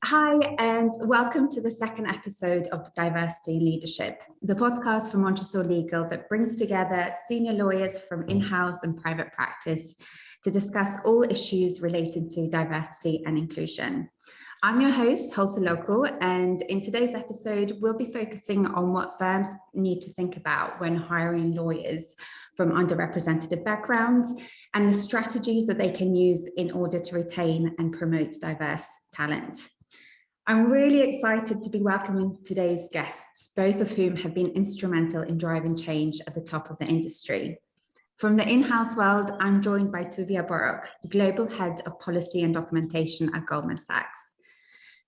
Hi, and welcome to the second episode of Diversity in Leadership, the podcast from Montresor Legal that brings together senior lawyers from in-house and private practice to discuss all issues related to diversity and inclusion. I'm your host, Holte Local, and in today's episode, we'll be focusing on what firms need to think about when hiring lawyers from underrepresented backgrounds and the strategies that they can use in order to retain and promote diverse talent. I'm really excited to be welcoming today's guests, both of whom have been instrumental in driving change at the top of the industry. From the in-house world, I'm joined by Tuvia Borok, the Global Head of Policy and Documentation at Goldman Sachs.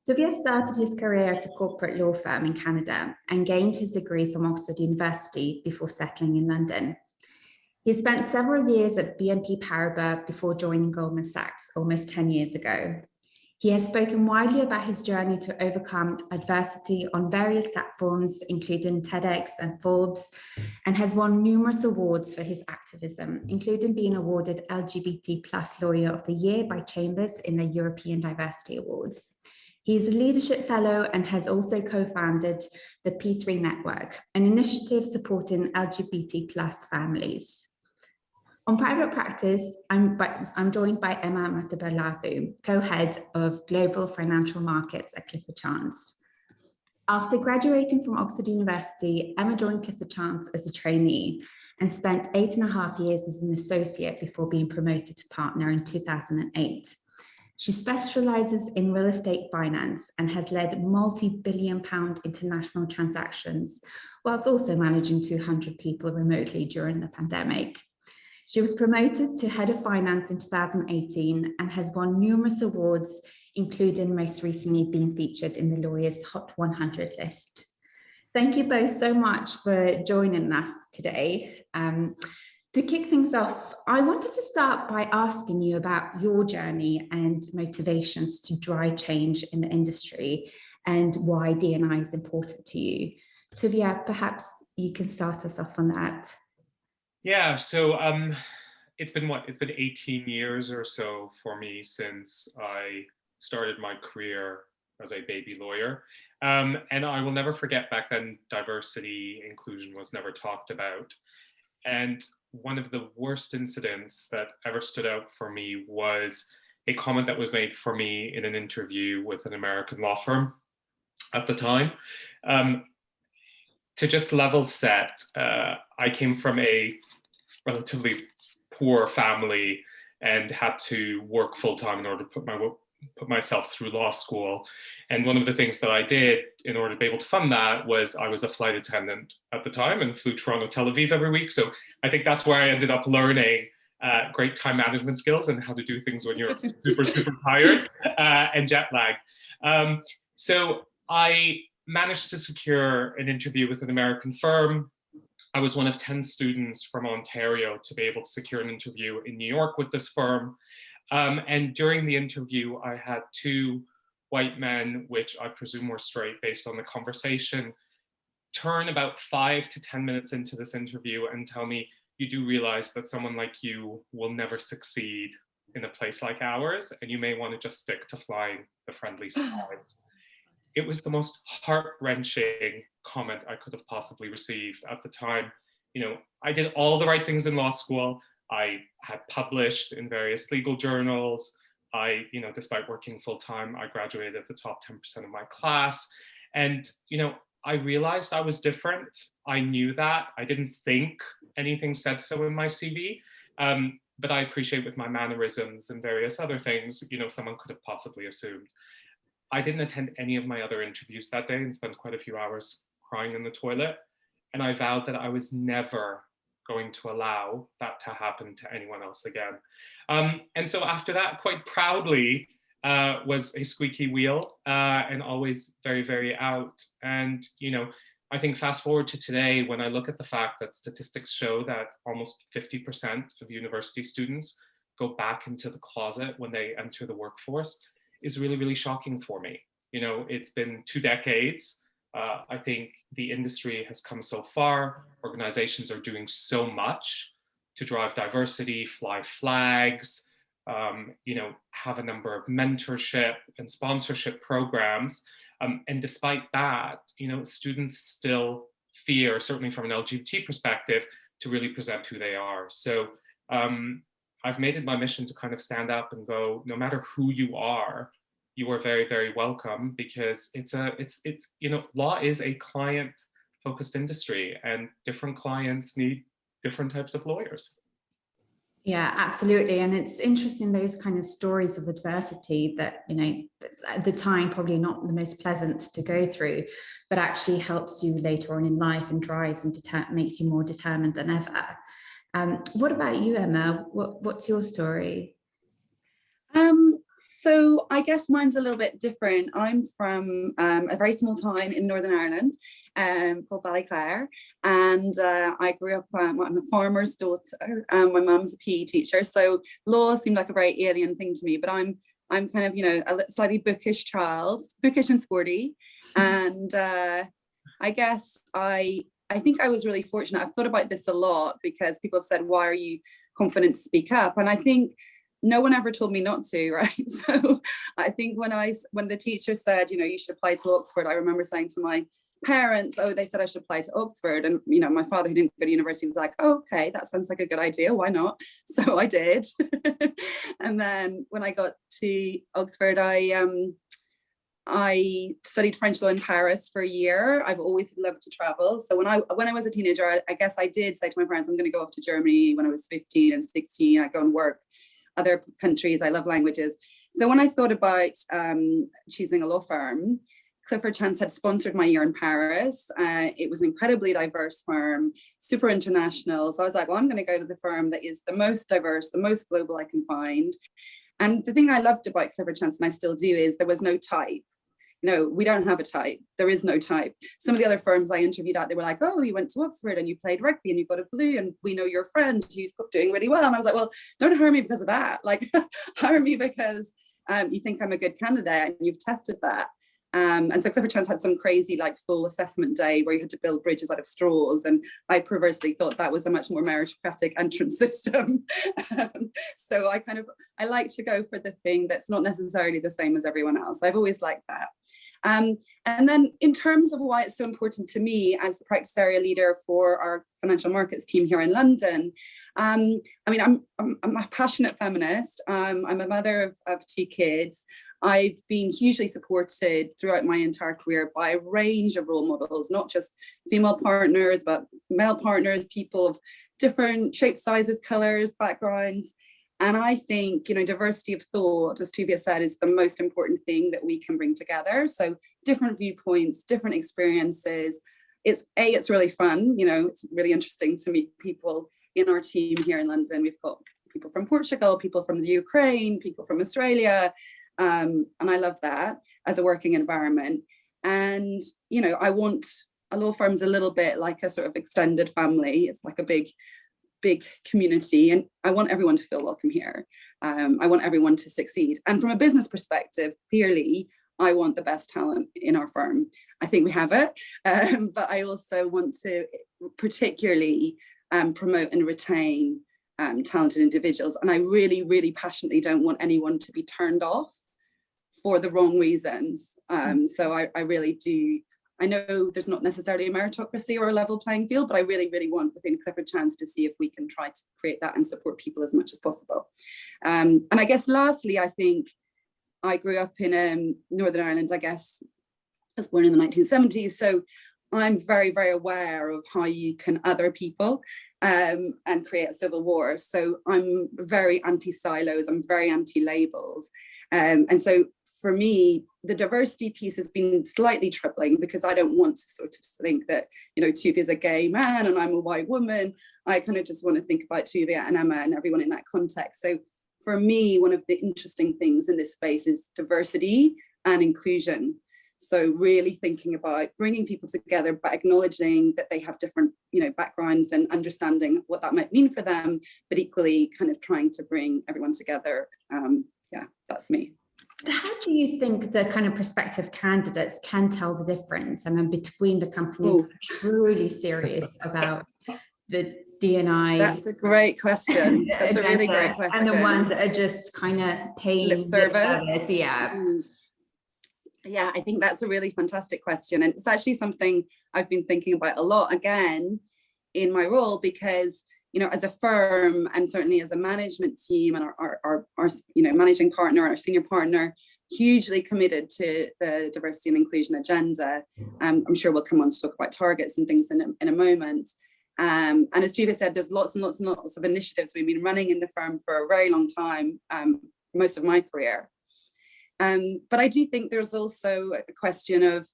Tuvia started his career at a corporate law firm in Canada and gained his degree from Oxford University before settling in London. He spent several years at BNP Paribas before joining Goldman Sachs almost 10 years ago. He has spoken widely about his journey to overcome adversity on various platforms, including TEDx and Forbes, and has won numerous awards for his activism, including being awarded LGBT+ Lawyer of the Year by Chambers in the European Diversity Awards. He is a leadership fellow and has also co-founded the P3 Network, an initiative supporting LGBT+ families. On private practice, I'm joined by Emma Matebalavu, co-head of Global Financial Markets at Clifford Chance. After graduating from Oxford University, Emma joined Clifford Chance as a trainee and spent 8.5 years as an associate before being promoted to partner in 2008. She specializes in real estate finance and has led multi-billion-pound international transactions, whilst also managing 200 people remotely during the pandemic. She was promoted to Head of Finance in 2018 and has won numerous awards, including most recently being featured in the Lawyers Hot 100 list. Thank you both so much for joining us today. To kick things off, I wanted to start by asking you about your journey and motivations to drive change in the industry and why D&I is important to you. Tuvia, perhaps you can start us off on that. Yeah, so it's been 18 years or so for me since I started my career as a baby lawyer. And I will never forget, back then, diversity, inclusion was never talked about. And one of the worst incidents that ever stood out for me was a comment that was made for me in an interview with an American law firm at the time. To just level set, I came from a relatively poor family and had to work full-time in order to put myself through law school. And one of the things that I did in order to be able to fund that was I was a flight attendant at the time and flew Toronto, Tel Aviv every week. So I think that's where I ended up learning great time management skills and how to do things when you're super tired and jet lagged. So I managed to secure an interview with an American firm. I was one of 10 students from Ontario to be able to secure an interview in New York with this firm. And during the interview, I had two white men, which I presume were straight based on the conversation, turn about 5 to 10 minutes into this interview and tell me, you do realize that someone like you will never succeed in a place like ours, and you may want to just stick to flying the friendly skies. It was the most heart-wrenching comment I could have possibly received at the time. You know, I did all the right things in law school. I had published in various legal journals. Despite working full-time, I graduated at the top 10% of my class. And, I realized I was different. I knew that. I didn't think anything said so in my CV. But I appreciate with my mannerisms and various other things, someone could have possibly assumed. I didn't attend any of my other interviews that day and spent quite a few hours crying in the toilet. And I vowed that I was never going to allow that to happen to anyone else again. And so after that, quite proudly, was a squeaky wheel and always very, very out. And, I think fast forward to today, when I look at the fact that statistics show that almost 50% of university students go back into the closet when they enter the workforce, is really, really shocking for me. It's been 2 decades. I think the industry has come so far. Organizations are doing so much to drive diversity, fly flags, have a number of mentorship and sponsorship programs. And despite that, students still fear, certainly from an LGBT perspective, to really present who they are. So I've made it my mission to kind of stand up and go, no matter who you are very, very welcome, because law is a client-focused industry, and different clients need different types of lawyers. Yeah, absolutely. And it's interesting, those kind of stories of adversity that, at the time, probably not the most pleasant to go through, but actually helps you later on in life and drives and makes you more determined than ever. What about you, Emma? What's your story? So I guess mine's a little bit different. I'm from a very small town in Northern Ireland called Ballyclare, and I grew up, I'm a farmer's daughter, my mum's a PE teacher, so law seemed like a very alien thing to me, but I'm kind of, a slightly bookish child, bookish and sporty, and I guess I think I was really fortunate. I've thought about this a lot because people have said, why are you confident to speak up? And I think no one ever told me not to, right? So I think when the teacher said, you should apply to Oxford, I remember saying to my parents, oh, they said I should apply to Oxford. And, my father, who didn't go to university, was like, oh, okay, that sounds like a good idea. Why not? So I did. And then when I got to Oxford, I studied French law in Paris for a year. I've always loved to travel. So when I was a teenager, I guess I did say to my parents, I'm going to go off to Germany when I was 15 and 16. I'd go and work other countries. I love languages. So when I thought about choosing a law firm, Clifford Chance had sponsored my year in Paris. It was an incredibly diverse firm, super international. So I was like, well, I'm going to go to the firm that is the most diverse, the most global I can find. And the thing I loved about Clifford Chance, and I still do, is there was no type. No, we don't have a type. There is no type. Some of the other firms I interviewed at, they were like, oh, you went to Oxford and you played rugby and you got a blue and we know your friend who's doing really well. And I was like, well, don't hire me because of that. Like, hire me because you think I'm a good candidate and you've tested that. And so Clifford Chance had some crazy full assessment day where you had to build bridges out of straws. And I perversely thought that was a much more meritocratic entrance system. So I like to go for the thing that's not necessarily the same as everyone else. I've always liked that. And then in terms of why it's so important to me as the practice area leader for our financial markets team here in London, I'm a passionate feminist. I'm a mother of 2 kids. I've been hugely supported throughout my entire career by a range of role models, not just female partners, but male partners, people of different shapes, sizes, colors, backgrounds. And I think, diversity of thought, as Tuvia said, is the most important thing that we can bring together. So different viewpoints, different experiences. It's really fun. It's really interesting to meet people in our team here in London. We've got people from Portugal, people from the Ukraine, people from Australia. And I love that as a working environment. And, I want a law firm's a little bit like a sort of extended family. It's like a big community, and I want everyone to feel welcome here. I want everyone to succeed. And from a business perspective, clearly, I want the best talent in our firm. I think we have it, but I also want to particularly promote and retain talented individuals. And I really, really passionately don't want anyone to be turned off for the wrong reasons. So I really do. I know there's not necessarily a meritocracy or a level playing field, but I really, really want within Clifford Chance to see if we can try to create that and support people as much as possible. And I guess lastly, I think I grew up in Northern Ireland, I guess. I was born in the 1970s. So I'm very, very aware of how you can other people and create a civil war. So I'm very anti-silos, I'm very anti-labels. And so for me, the diversity piece has been slightly troubling because I don't want to sort of think that, Tuvia is a gay man and I'm a white woman. I kind of just want to think about Tuvia and Emma and everyone in that context. So for me, one of the interesting things in this space is diversity and inclusion. So really thinking about bringing people together, but acknowledging that they have different, backgrounds and understanding what that might mean for them, but equally kind of trying to bring everyone together. That's me. How do you think the kind of prospective candidates can tell the difference? Between the companies that are truly serious about the D&I? That's a great question. That's a really great question. And the ones that are just kind of paying lip service. Yeah. Yeah, I think that's a really fantastic question. And it's actually something I've been thinking about a lot again in my role, because, you know, as a firm and certainly as a management team and our you know, managing partner, our senior partner, hugely committed to the diversity and inclusion agenda. I'm sure we'll come on to talk about targets and things in a moment. And as Tuvia said, there's lots and lots and lots of initiatives we've been running in the firm for a very long time, most of my career. But I do think there's also a question of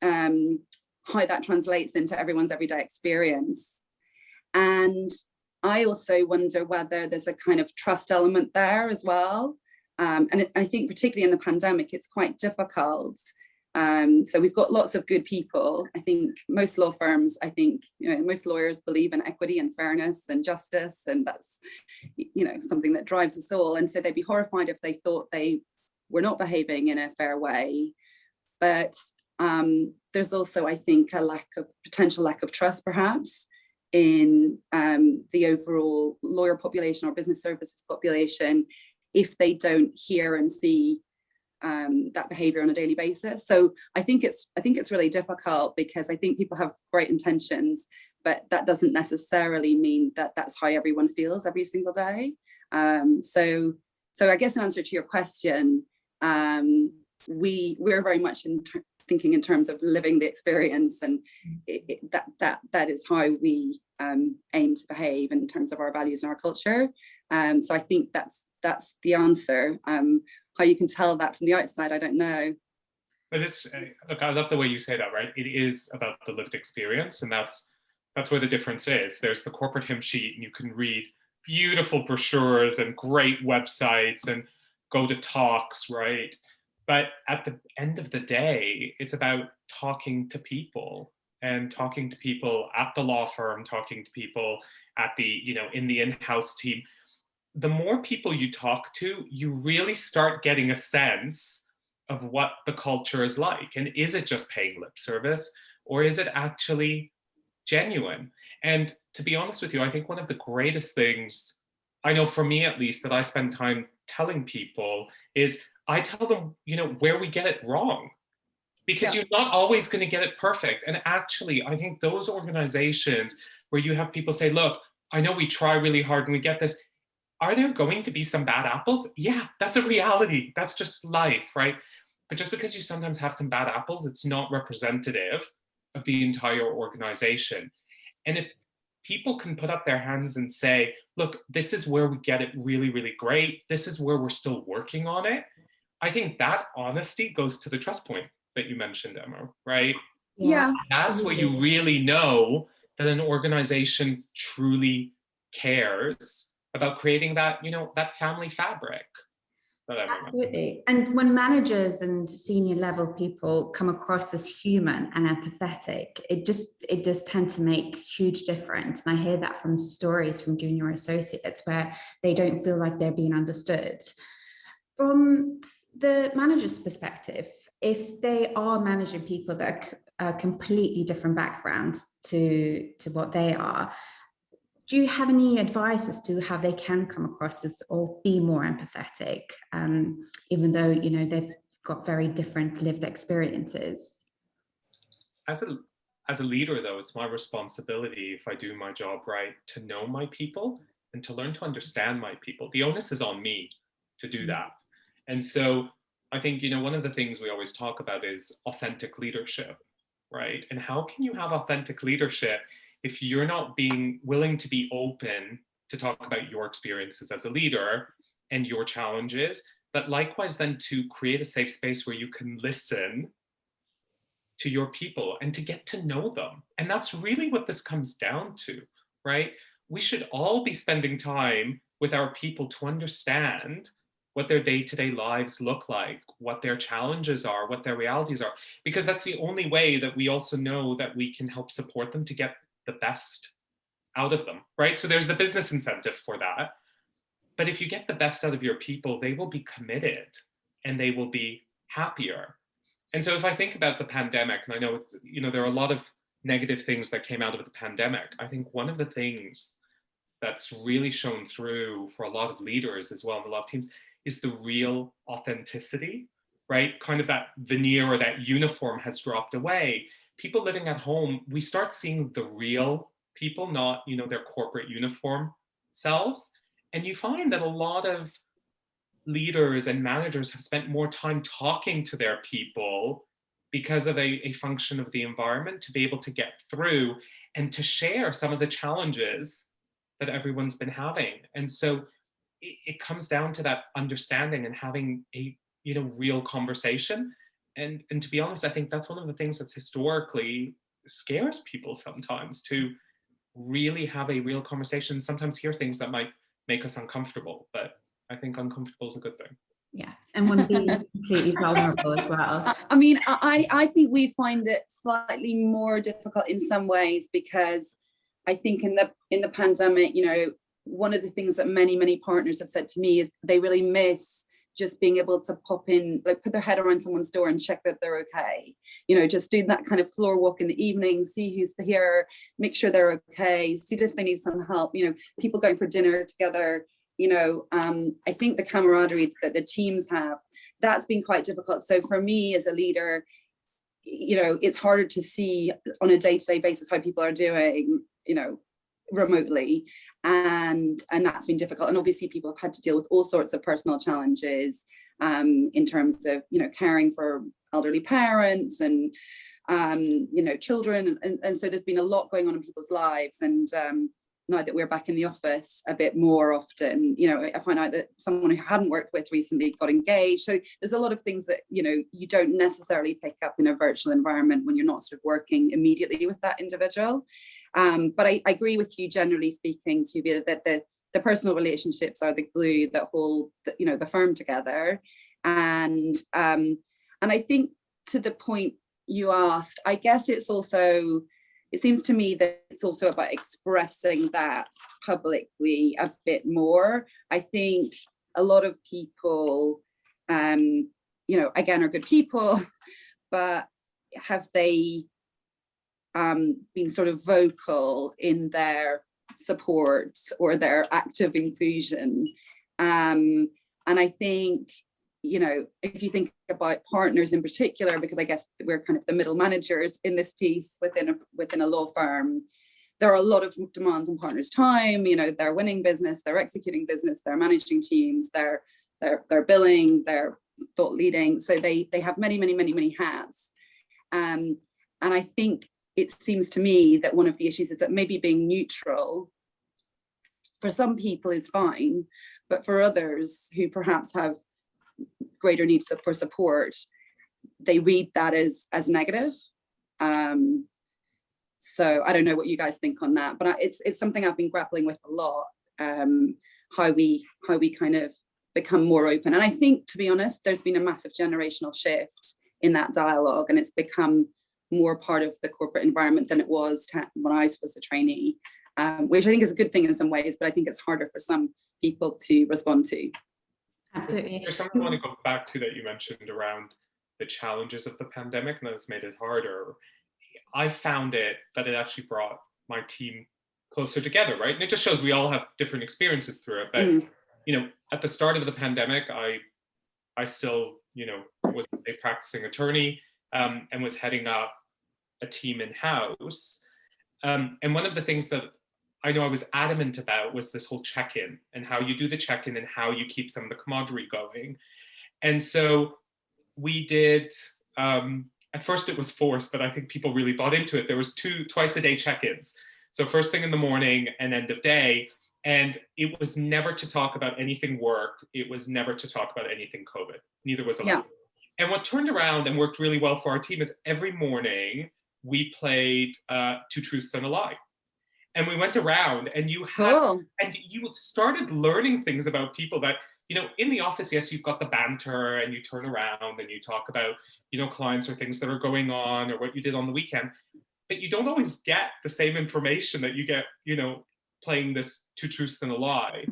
how that translates into everyone's everyday experience. And I also wonder whether there's a kind of trust element there as well. And I think particularly in the pandemic, it's quite difficult. So we've got lots of good people. I think most law firms, you know, most lawyers believe in equity and fairness and justice, and that's, you know, something that drives us all. And so they'd be horrified if they thought they were not behaving in a fair way. But there's also, I think, a potential lack of trust, perhaps, in the overall lawyer population or business services population, if they don't hear and see that behavior on a daily basis. So I think it's really difficult, because I think people have great intentions, but that doesn't necessarily mean that that's how everyone feels every single day. So I guess in answer to your question, we're very much thinking in terms of living the experience, and that is how we aim to behave in terms of our values and our culture. So I think that's the answer. How you can tell that from the outside, I don't know. But it's, look, I love the way you say that, right? It is about the lived experience, and that's where the difference is. There's the corporate hymn sheet, and you can read beautiful brochures and great websites and go to talks, right? But at the end of the day, it's about talking to people, and talking to people at the law firm, talking to people at the, you know, in the in-house team. The more people you talk to, you really start getting a sense of what the culture is like. And is it just paying lip service, or is it actually genuine? And to be honest with you, I think one of the greatest things, I know for me at least, that I spend time telling people is, I tell them, you know, where we get it wrong, because you're not always going to get it perfect. And actually, I think those organizations where you have people say, look, I know we try really hard and we get this. Are there going to be some bad apples? Yeah, that's a reality. That's just life, right? But just because you sometimes have some bad apples, it's not representative of the entire organization. And if people can put up their hands and say, look, this is where we get it really, really great. This is where we're still working on it. I think that honesty goes to the trust point that you mentioned, Emma, right? Yeah. That's where you really know that an organization truly cares about creating that, you know, that family fabric. Absolutely. And when managers and senior level people come across as human and empathetic, it does tend to make huge difference. And I hear that from stories from junior associates where they don't feel like they're being understood. From the manager's perspective, if they are managing people that are completely different backgrounds to what they are, do you have any advice as to how they can come across as or be more empathetic, even though, you know, they've got very different lived experiences? As a leader, though, it's my responsibility, if I do my job right, to know my people and to learn to understand my people. The onus is on me to do that. And so I think, you know, one of the things we always talk about is authentic leadership, right? And how can you have authentic leadership if you're not being willing to be open to talk about your experiences as a leader and your challenges, but likewise then to create a safe space where you can listen to your people and to get to know them. And that's really what this comes down to, right? We should all be spending time with our people to understand what their day-to-day lives look like, what their challenges are, what their realities are, because that's the only way that we also know that we can help support them to get the best out of them, right? So there's the business incentive for that. But if you get the best out of your people, they will be committed and they will be happier. And so if I think about the pandemic, and I know, you know, there are a lot of negative things that came out of the pandemic, I think one of the things that's really shown through for a lot of leaders as well, and a lot of teams, is the real authenticity, right? Kind of that veneer or that uniform has dropped away. People living at home, we start seeing the real people, not, their corporate uniform selves. And you find that a lot of leaders and managers have spent more time talking to their people because of a function of the environment, to be able to get through and to share some of the challenges that everyone's been having. And so it comes down to that understanding and having a real conversation. And to be honest, I think that's one of the things that's historically scares people sometimes, to really have a real conversation, sometimes hear things that might make us uncomfortable, but I think uncomfortable is a good thing. Yeah, and one being completely vulnerable as well. I mean, I think we find it slightly more difficult in some ways, because I think in the pandemic, one of the things that many partners have said to me is they really miss just being able to pop in, like put their head around someone's door and check that they're okay. Just do that kind of floor walk in the evening, see who's here, make sure they're okay, see if they need some help. People going for dinner together. I think the camaraderie that the teams have, that's been quite difficult. So for me as a leader, it's harder to see on a day-to-day basis how people are doing, remotely, and that's been difficult. And obviously people have had to deal with all sorts of personal challenges in terms of caring for elderly parents and children, and so there's been a lot going on in people's lives. And now that we're back in the office a bit more often, I find out that someone who hadn't worked with recently got engaged. So there's a lot of things that, you don't necessarily pick up in a virtual environment when you're not sort of working immediately with that individual. But I agree with you, generally speaking, Tuvia, that the personal relationships are the glue that hold the firm together. And I think, to the point you asked, I guess it seems to me that it's also about expressing that publicly a bit more. I think a lot of people, again, are good people, but have they been sort of vocal in their support or their active inclusion? And I think, if you think about partners in particular, because I guess we're kind of the middle managers in this piece within a law firm, there are a lot of demands on partners' time. They're winning business, they're executing business, they're managing teams, they're billing, they're thought leading. So they have many hats. And I think it seems to me that one of the issues is that maybe being neutral for some people is fine, but for others who perhaps have greater needs for support, they read that as negative. So I don't know what you guys think on that, but it's something I've been grappling with a lot, how we kind of become more open. And I think, to be honest, there's been a massive generational shift in that dialogue, and it's become more part of the corporate environment than it was when I was a trainee, which I think is a good thing in some ways, but I think it's harder for some people to respond to. Absolutely. There's something I want to go back to that you mentioned around the challenges of the pandemic, and that it's made it harder. I found that it actually brought my team closer together, right? And it just shows we all have different experiences through it. But at the start of the pandemic, I still was a practicing attorney and was heading up a team in-house. And one of the things that I know I was adamant about was this whole check-in, and how you do the check-in and how you keep some of the camaraderie going. And so we did, at first it was forced, but I think people really bought into it. There was twice a day check-ins. So first thing in the morning and end of day. And it was never to talk about anything work. It was never to talk about anything COVID. Neither was allowed. Yeah. And what turned around and worked really well for our team is every morning we played Two Truths and a Lie. And we went around, and you started learning things about people that, in the office, yes, you've got the banter and you turn around and you talk about, clients or things that are going on or what you did on the weekend, but you don't always get the same information that you get, playing this Two Truths and a Lie,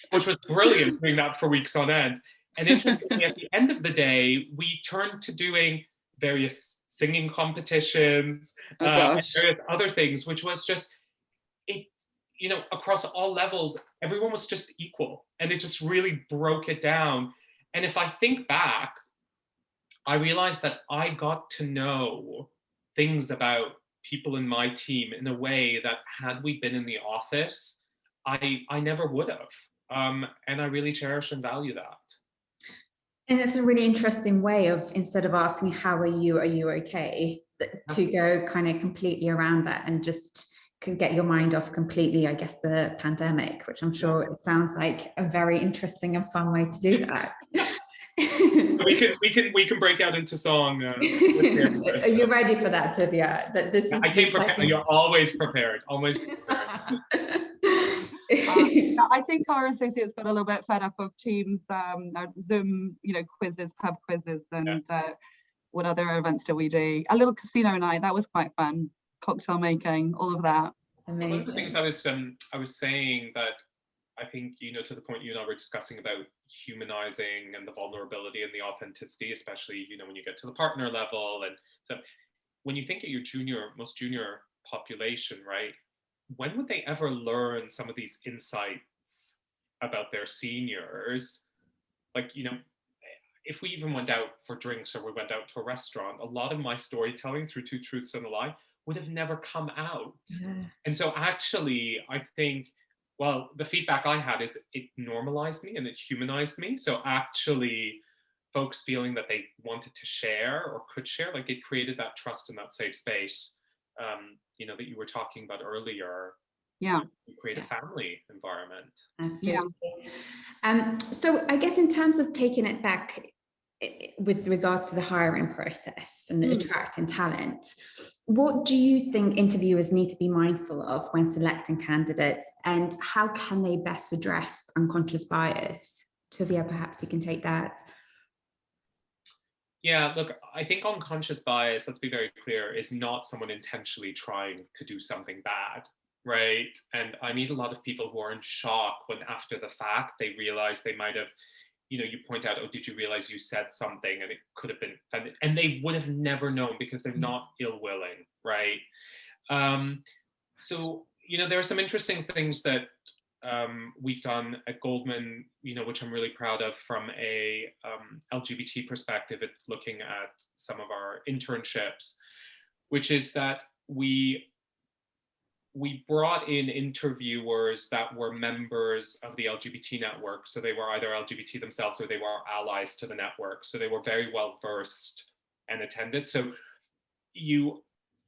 which was brilliant, doing that for weeks on end. And interestingly, at the end of the day, we turned to doing various singing competitions, and various other things, which was just, it, you know, across all levels, everyone was just equal, and it just really broke it down. And if I think back, I realized that I got to know things about people in my team in a way that, had we been in the office, I never would have. And I really cherish and value that. And it's a really interesting way of, instead of asking, how are you okay, to go kind of completely around that and just can get your mind off completely, I guess, the pandemic, which I'm sure it sounds like a very interesting and fun way to do that. we can break out into song. Are you ready for that, Tuvia? That this is. I came prepared. You're always prepared. Always prepared. I think our associates got a little bit fed up of Teams, Zoom, you know, quizzes, pub quizzes, and what other events do we do? A little casino night, that was quite fun. Cocktail making, all of that. Amazing. One of the things I was saying, that I think, you know, to the point you and I were discussing about humanizing and the vulnerability and the authenticity, especially, you know, when you get to the partner level. And so when you think of your most junior population, right, when would they ever learn some of these insights about their seniors? Like, you know, if we even went out for drinks or we went out to a restaurant, a lot of my storytelling through Two Truths and a Lie would have never come out. And so actually, I think, well, the feedback I had is it normalized me and it humanized me. So actually, folks feeling that they wanted to share or could share, like, it created that trust and that safe space, you know, that you were talking about earlier. Yeah. To create a family environment. Absolutely. So I guess in terms of taking it back with regards to the hiring process and attracting talent, what do you think interviewers need to be mindful of when selecting candidates, and how can they best address unconscious bias? Tuvia, perhaps you can take that. Yeah, look, I think unconscious bias, let's be very clear, is not someone intentionally trying to do something bad, right? And I meet a lot of people who are in shock when, after the fact, they realize they might have, you know, you point out, oh, did you realize you said something and it could have been offended? And they would have never known because they're not ill-willing, right? So, you know, there are some interesting things that we've done at Goldman, you know, which I'm really proud of from a LGBT perspective, at looking at some of our internships, which is that we brought in interviewers that were members of the LGBT network. So they were either LGBT themselves or they were allies to the network. So they were very well versed and attended. So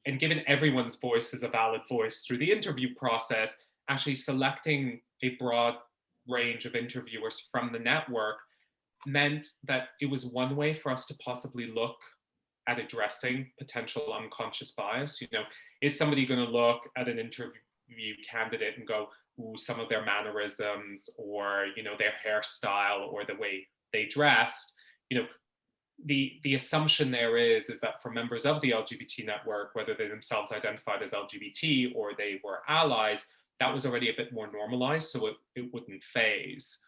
and given everyone's voice is a valid voice through the interview process, actually selecting a broad range of interviewers from the network meant that it was one way for us to possibly look at addressing potential unconscious bias. You know, is somebody going to look at an interview candidate and go, ooh, some of their mannerisms, or, you know, their hairstyle or the way they dressed? You know, the assumption there is that for members of the LGBT network, whether they themselves identified as LGBT or they were allies, that was already a bit more normalized, so it wouldn't phase.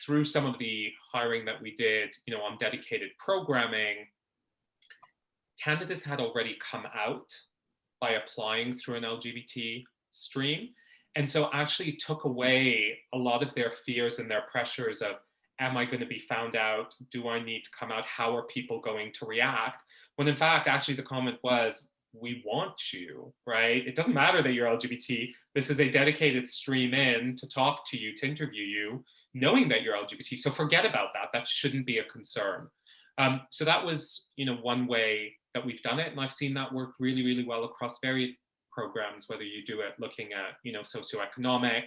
Through some of the hiring that we did, you know, on dedicated programming, candidates had already come out by applying through an LGBT stream. And so actually took away a lot of their fears and their pressures of, am I going to be found out? Do I need to come out? How are people going to react? When in fact, actually the comment was, we want you, right? It doesn't matter that you're LGBT. This is a dedicated stream in to talk to you, to interview you, knowing that you're LGBT. So forget about that. That shouldn't be a concern. So that was, you know, one way that we've done it. And I've seen that work really, really well across varied programs, whether you do it looking at, you know, socioeconomic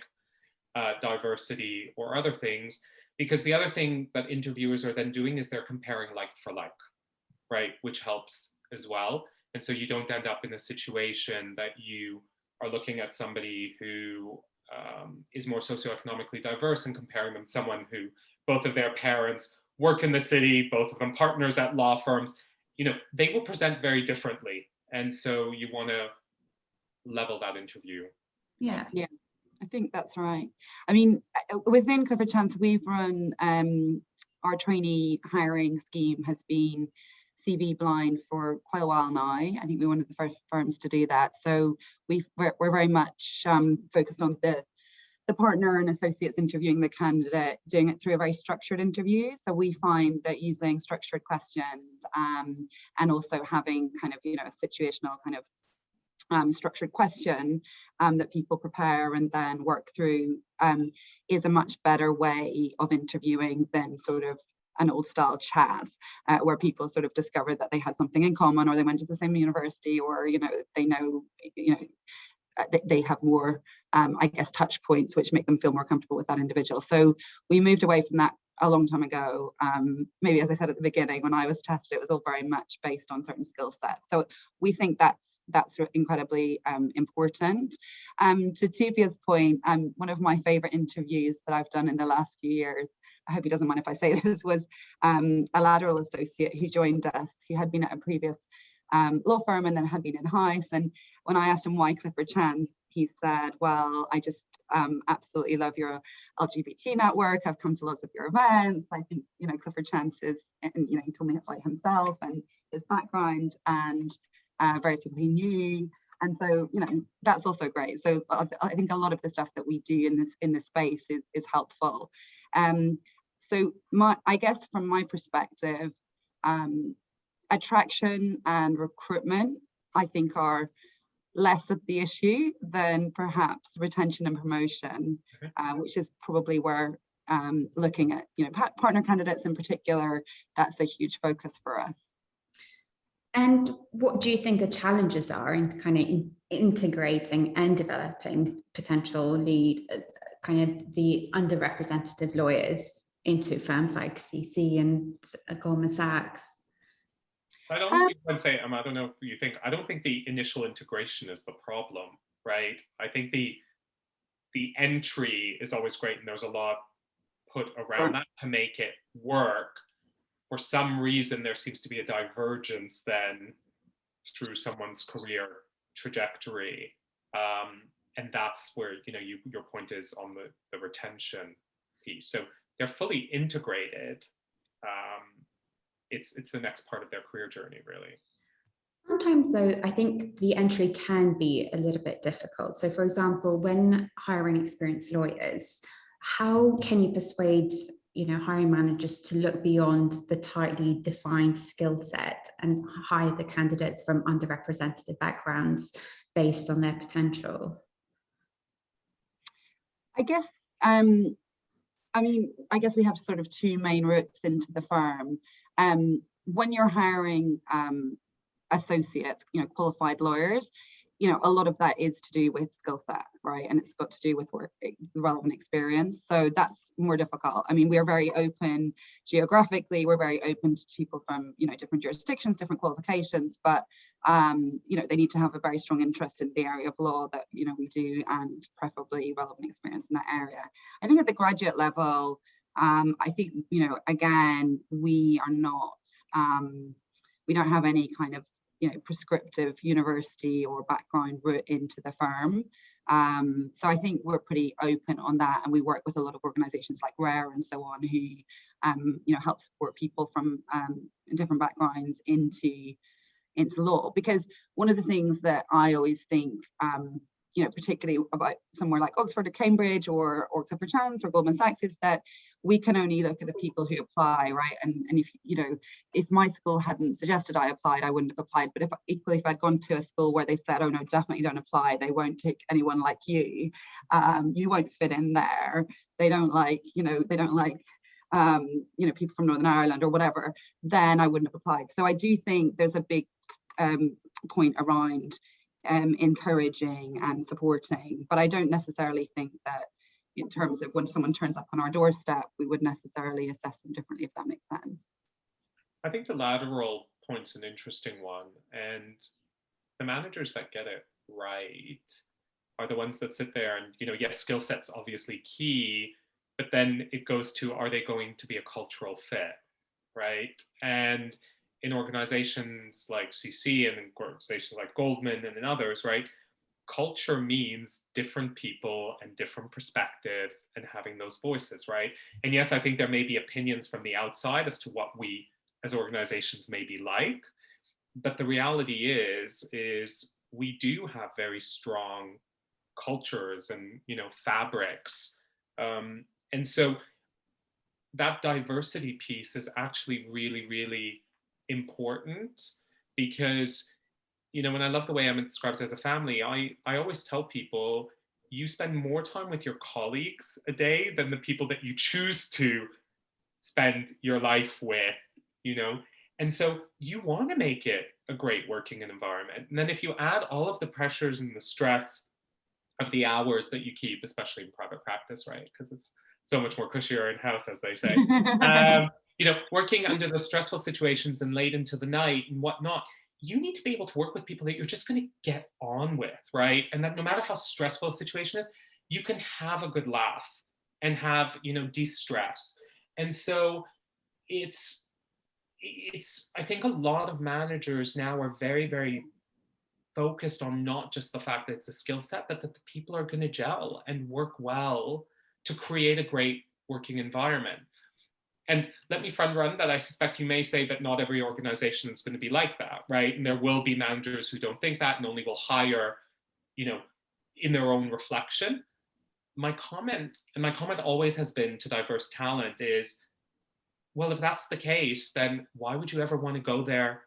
diversity or other things. Because the other thing that interviewers are then doing is they're comparing like for like, right? Which helps as well. And so you don't end up in a situation that you are looking at somebody who is more socioeconomically diverse and comparing them to someone who both of their parents work in the city, both of them partners at law firms. You know, they will present very differently. And so you want to level that interview. Yeah. I think that's right. I mean, within Clifford Chance, we've run our trainee hiring scheme has been CV blind for quite a while now. I think we're one of the first firms to do that. So we're very much focused on the partner and associates interviewing the candidate, doing it through a very structured interview. So we find that using structured questions and also having kind of, a situational kind of structured question that people prepare and then work through is a much better way of interviewing than sort of an old style chat where people sort of discover that they had something in common, or they went to the same university, or they know they have more I guess touch points which make them feel more comfortable with that individual. So we moved away from that a long time ago. Maybe, as I said at the beginning, when I was tested, it was all very much based on certain skill sets. So we think that's incredibly important. To Tuvia's point, one of my favorite interviews that I've done in the last few years, I hope he doesn't mind if I say this, was a lateral associate who joined us, who had been at a previous law firm and then had been in house. And when I asked him why Clifford Chance, he said, well, I just absolutely love your LGBT network. I've come to lots of your events. I think, Clifford Chance is, and, he told me about himself and his background and various people he knew. And so, that's also great. So I think a lot of the stuff that we do in this space is helpful. So I guess from my perspective, attraction and recruitment, I think, are less of the issue than perhaps retention and promotion, which is probably where looking at partner candidates in particular, that's a huge focus for us. And what do you think the challenges are in kind of integrating and developing potential kind of the underrepresented lawyers into firms like CC and Goldman Sachs? I don't say, I don't know if you think, I don't think the initial integration is the problem, right? I think the entry is always great, and there's a lot put around that to make it work. For some reason, there seems to be a divergence then through someone's career trajectory. And that's where, your point is on the retention piece. So they're fully integrated. It's the next part of their career journey, really. Sometimes, though, I think the entry can be a little bit difficult. So, for example, when hiring experienced lawyers, how can you persuade hiring managers to look beyond the tightly defined skill set and hire the candidates from underrepresented backgrounds based on their potential? I guess, I guess we have sort of two main routes into the firm. When you're hiring associates, qualified lawyers, a lot of that is to do with skill set, right? And it's got to do with relevant experience. So that's more difficult. We are very open geographically. We're very open to people from, different jurisdictions, different qualifications, but, they need to have a very strong interest in the area of law that, we do, and preferably relevant experience in that area. I think at the graduate level, I think, again, we are not, we don't have any kind of, prescriptive university or background route into the firm. So I think we're pretty open on that, and we work with a lot of organizations like RARE and so on who, help support people from different backgrounds into law. Because one of the things that I always think, particularly about somewhere like Oxford or Cambridge or Clifford Chance or Goldman Sachs, is that we can only look at the people who apply, right? And if my school hadn't suggested I applied, I wouldn't have applied. But if I'd gone to a school where they said, oh no, definitely don't apply, they won't take anyone like you, you won't fit in there, they don't like people from Northern Ireland or whatever, then I wouldn't have applied. So I do think there's a big point around encouraging and supporting, but I don't necessarily think that in terms of when someone turns up on our doorstep, we would necessarily assess them differently, if that makes sense. I think the lateral point's an interesting one, and the managers that get it right are the ones that sit there and, yes, skill set's obviously key, but then it goes to, are they going to be a cultural fit, right? And in organizations like CC and in organizations like Goldman and in others, right, culture means different people and different perspectives and having those voices, right? And yes, I think there may be opinions from the outside as to what we as organizations maybe like. But the reality is we do have very strong cultures and, you know, fabrics. And so that diversity piece is actually really, really important, because, you know, and I love the way Emma describes it as a family. I always tell people, you spend more time with your colleagues a day than the people that you choose to spend your life with, you know? And so you want to make it a great working environment. And then if you add all of the pressures and the stress of the hours that you keep, especially in private practice, right? Because it's so much more cushier in-house, as they say. You know, working under the stressful situations and late into the night and whatnot, you need to be able to work with people that you're just going to get on with, right? And that no matter how stressful a situation is, you can have a good laugh and have, you know, de-stress. And so it's, I think a lot of managers now are very, very focused on not just the fact that it's a skill set, but that the people are going to gel and work well to create a great working environment. And let me front run that I suspect you may say that not every organization is going to be like that, right? And there will be managers who don't think that and only will hire, you know, in their own reflection. My comment always has been to diverse talent is, well, if that's the case, then why would you ever want to go there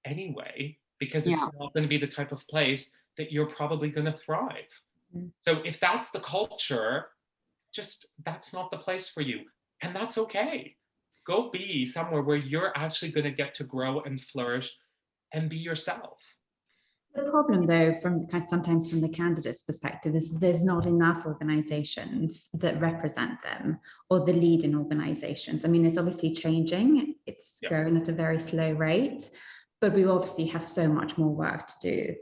anyway? Because it's not going to be the type of place that you're probably going to thrive. So if that's the culture, just that's not the place for you. And that's okay. Go be somewhere where you're actually going to get to grow and flourish and be yourself. The problem, though, from sometimes from the candidate's perspective, is there's not enough organizations that represent them or the lead in organizations. I mean, it's obviously changing. It's going at a very slow rate, but we obviously have so much more work to do.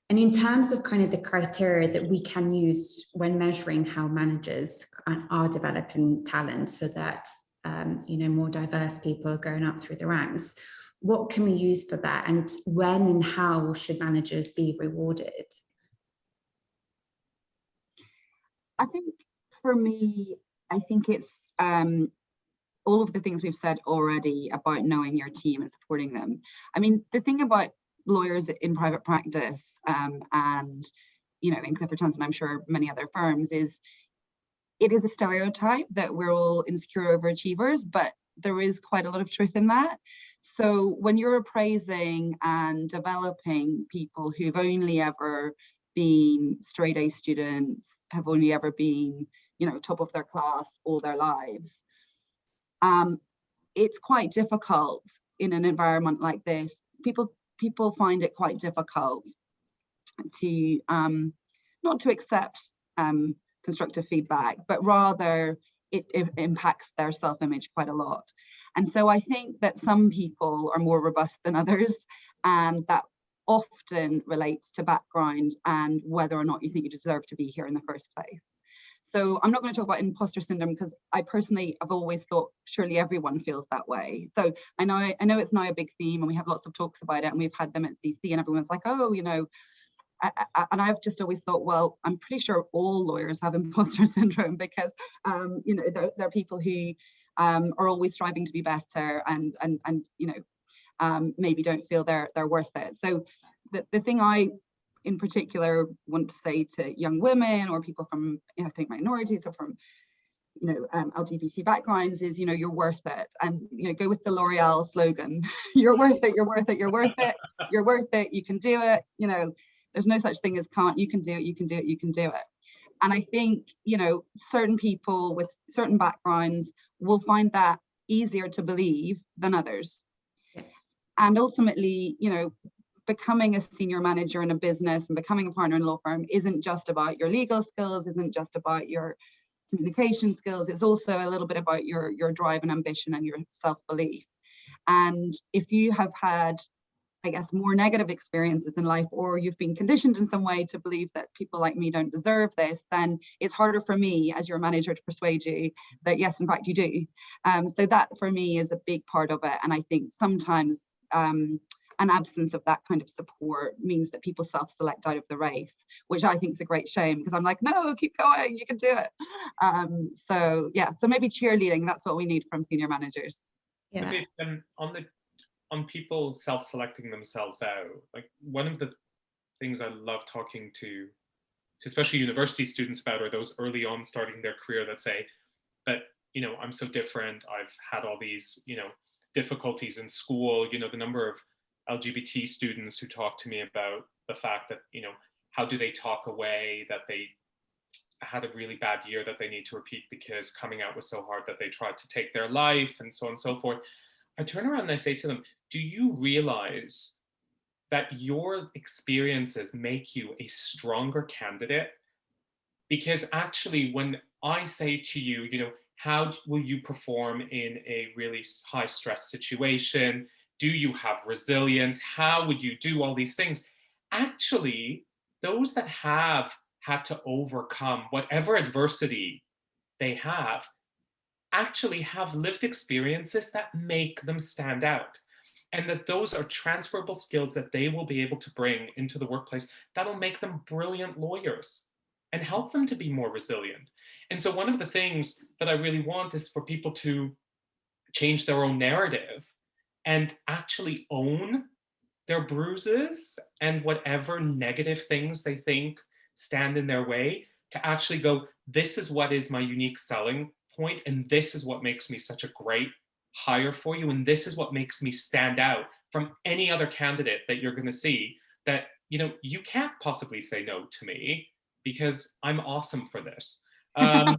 And in terms of kind of the criteria that we can use when measuring how managers are developing talent so that, you know, more diverse people are going up through the ranks, what can we use for that? And when and how should managers be rewarded? I think for me, I think it's all of the things we've said already about knowing your team and supporting them. I mean, the thing about lawyers in private practice and, you know, in Clifford Chance, and I'm sure many other firms, is it is a stereotype that we're all insecure overachievers, but there is quite a lot of truth in that. So when you're appraising and developing people who've only ever been straight A students, have only ever been, you know, top of their class all their lives, it's quite difficult in an environment like this. People find it quite difficult to not to accept constructive feedback, but rather it impacts their self-image quite a lot. And so I think that some people are more robust than others, and that often relates to background and whether or not you think you deserve to be here in the first place. So I'm not going to talk about imposter syndrome, because I personally have always thought surely everyone feels that way. So I know it's now a big theme and we have lots of talks about it, and we've had them at CC and everyone's like, oh, you know, and I've just always thought, well, I'm pretty sure all lawyers have imposter syndrome, because you know, there are people who are always striving to be better and you know, maybe don't feel they're worth it. So the thing I in particular want to say to young women or people from ethnic minorities or from, you know, LGBT backgrounds is, you know, you're worth it. And, you know, go with the L'Oreal slogan, you're worth it, you're worth it, you're worth it, you're worth it, you can do it. You know, there's no such thing as can't, you can do it, you can do it, you can do it. And I think, you know, certain people with certain backgrounds will find that easier to believe than others. And ultimately, you know, becoming a senior manager in a business and becoming a partner in a law firm isn't just about your legal skills, isn't just about your communication skills. It's also a little bit about your drive and ambition and your self-belief. And if you have had, I guess, more negative experiences in life, or you've been conditioned in some way to believe that people like me don't deserve this, then it's harder for me as your manager to persuade you that yes, in fact you do. So that for me is a big part of it. And I think sometimes an absence of that kind of support means that people self-select out of the race, which I think is a great shame, because I'm like, no, keep going, you can do it. So yeah, so maybe cheerleading, that's what we need from senior managers. Yeah. On people self-selecting themselves out, like one of the things I love talking to especially university students about, or those early on starting their career that say, but I'm so different, I've had all these difficulties in school. The number of LGBT students who talk to me about the fact that how do they talk away that they had a really bad year that they need to repeat because coming out was so hard that they tried to take their life, and so on and so forth. I turn around and I say to them, do you realize that your experiences make you a stronger candidate? Because actually, when I say to you, how will you perform in a really high stress situation? Do you have resilience? How would you do all these things? Actually, those that have had to overcome whatever adversity they have actually have lived experiences that make them stand out. And that those are transferable skills that they will be able to bring into the workplace that'll make them brilliant lawyers and help them to be more resilient. And so one of the things that I really want is for people to change their own narrative and actually own their bruises and whatever negative things they think stand in their way, to actually go, this is what is my unique selling point, and this is what makes me such a great hire for you, and this is what makes me stand out from any other candidate that you're going to see, that you can't possibly say no to me because I'm awesome for this. And,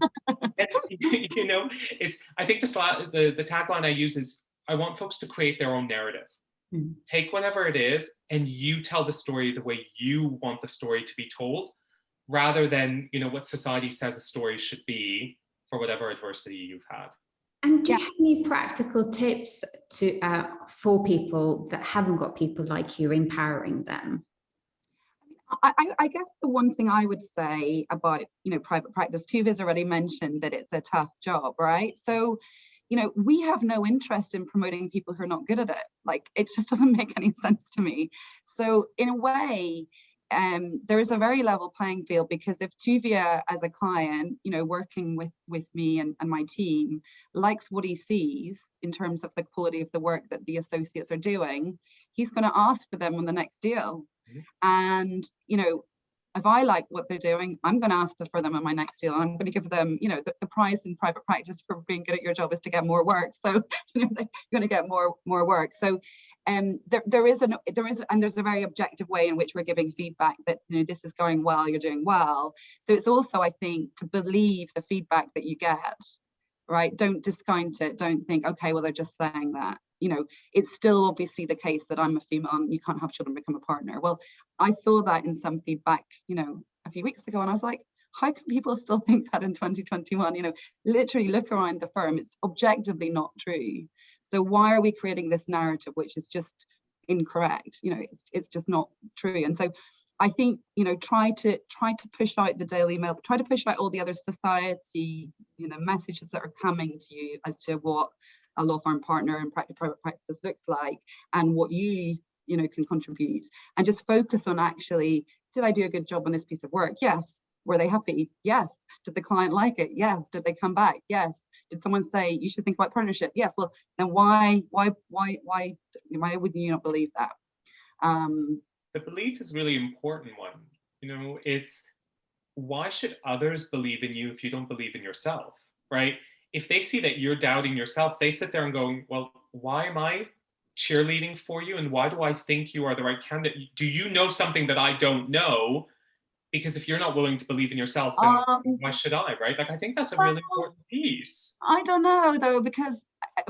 it's, I think the tagline I use is, I want folks to create their own narrative. Take whatever it is and you tell the story the way you want the story to be told, rather than what society says a story should be for whatever adversity you've had. And do you have any practical tips to for people that haven't got people like you empowering them? I guess the one thing I would say about private practice, Tuvia's already mentioned that it's a tough job, right? So we have no interest in promoting people who are not good at it. Like, it just doesn't make any sense to me. So in a way, there is a very level playing field, because if Tuvia as a client, working with me and my team, likes what he sees in terms of the quality of the work that the associates are doing, he's going to ask for them on the next deal. And if I like what they're doing, I'm going to ask for them on my next deal, and I'm going to give them, the prize in private practice for being good at your job is to get more work. So you're going to get more work. So there's a very objective way in which we're giving feedback that this is going well, you're doing well. So it's also, I think, to believe the feedback that you get, right? Don't discount it. Don't think, okay, well, they're just saying that. It's still obviously the case that I'm a female and you can't have children become a partner. Well, I saw that in some feedback, a few weeks ago, and I was like, how can people still think that in 2021? Literally look around the firm, it's objectively not true. So why are we creating this narrative which is just incorrect? It's just not true. And so I think, try to push out the Daily Mail, try to push out all the other society, messages that are coming to you as to what a law firm partner in private practice looks like, and what you can contribute, and just focus on actually, did I do a good job on this piece of work? Yes. Were they happy? Yes. Did the client like it? Yes. Did they come back? Yes. Did someone say you should think about partnership? Yes. Well, then why would you not believe that? The belief is a really important one. It's, why should others believe in you if you don't believe in yourself, right? If they see that you're doubting yourself, they sit there and going, well, why am I cheerleading for you? And why do I think you are the right candidate? Do you know something that I don't know? Because if you're not willing to believe in yourself, then why should I, right? Like, I think that's a really important piece. I don't know, though, because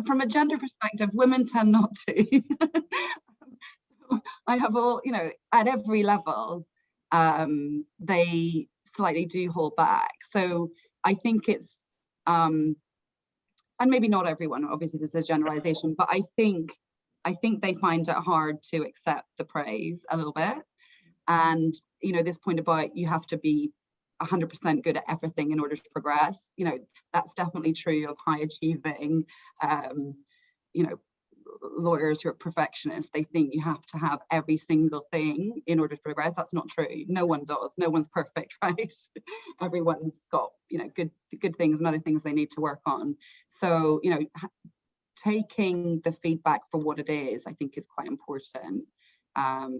from a gender perspective, women tend not to. So I have all, at every level, they slightly do hold back. So I think it's, and maybe not everyone, obviously this is a generalization, but I think they find it hard to accept the praise a little bit. And this point about you have to be 100% good at everything in order to progress, that's definitely true of high achieving lawyers who are perfectionists. They think you have to have every single thing in order to progress. That's not true. No one does. No one's perfect, right? Everyone's got good things and other things they need to work on. So taking the feedback for what it is, I think, is quite important.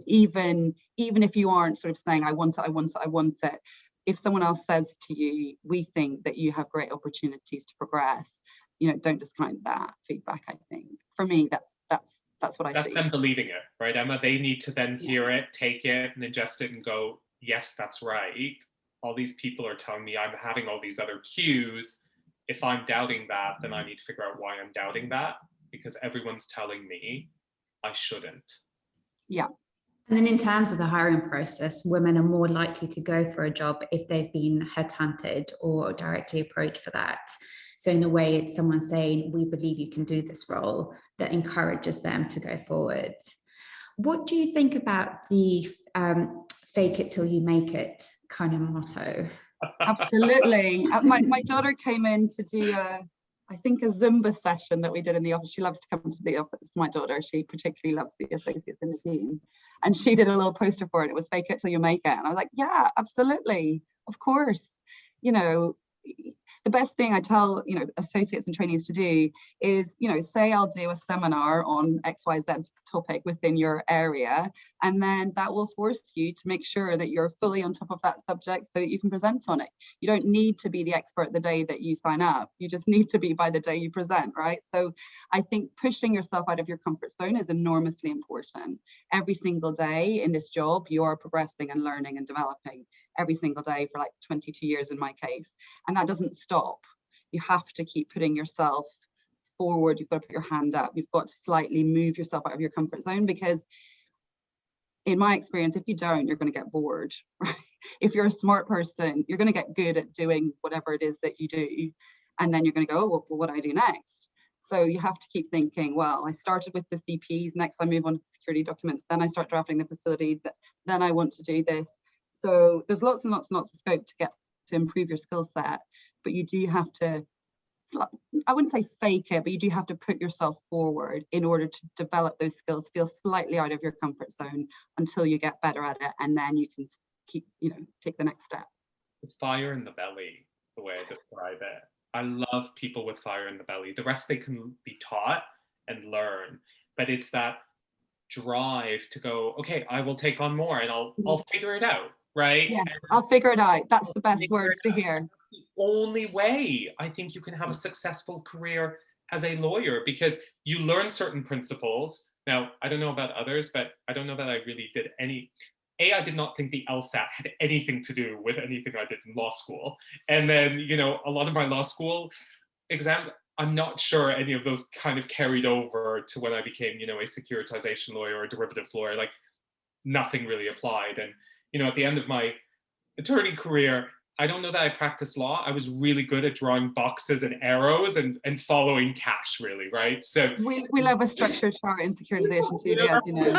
Even if you aren't sort of saying, I want it, if someone else says to you, we think that you have great opportunities to progress, don't discount that feedback. I think for me, that's what I see. That's them believing it, right, Emma? They need to then hear it, take it, and ingest it and go, yes, that's right. All these people are telling me I'm having all these other cues. If I'm doubting that, then I need to figure out why I'm doubting that, because everyone's telling me I shouldn't. Yeah. And then in terms of the hiring process, women are more likely to go for a job if they've been headhunted or directly approached for that. So in a way, it's someone saying, we believe you can do this role, that encourages them to go forward. What do you think about the fake it till you make it kind of motto? Absolutely. My daughter came in to do I think a Zumba session that we did in the office. She loves to come to the office. My daughter, she particularly loves the associates in the team. And she did a little poster for it. It was fake it till you make it. And I was like, yeah, absolutely. Of course. The best thing I tell, associates and trainees to do is, say I'll do a seminar on XYZ topic within your area, and then that will force you to make sure that you're fully on top of that subject so that you can present on it. You don't need to be the expert the day that you sign up. You just need to be by the day you present, right? So I think pushing yourself out of your comfort zone is enormously important. Every single day in this job, you are progressing and learning and developing every single day for like 22 years in my case. And that doesn't stop. You have to keep putting yourself forward. You've got to put your hand up. You've got to slightly move yourself out of your comfort zone, because in my experience, if you don't, you're going to get bored, right? If you're a smart person, you're going to get good at doing whatever it is that you do. And then you're going to go, oh, well, what do I do next? So you have to keep thinking, well, I started with the CPs, next I move on to the security documents, then I start drafting the facility, then I want to do this. So there's lots and lots and lots of scope to improve your skill set, but you do have to, I wouldn't say fake it, but you do have to put yourself forward in order to develop those skills, feel slightly out of your comfort zone until you get better at it, and then you can keep, take the next step. It's fire in the belly, the way I describe it. I love people with fire in the belly. The rest they can be taught and learn, but it's that drive to go, okay, I will take on more and I'll figure it out. Right? Yes, I'll figure it out. That's the best words to hear. That's the only way I think you can have a successful career as a lawyer, because you learn certain principles. Now, I don't know about others, but I don't know that I really did any. I did not think the LSAT had anything to do with anything I did in law school. And then, a lot of my law school exams, I'm not sure any of those kind of carried over to when I became, a securitization lawyer or a derivatives lawyer. Like, nothing really applied. And at the end of my attorney career, I don't know that I practiced law. I was really good at drawing boxes and arrows and following cash, really, right? So we love a structured chart in securitization too, as you know.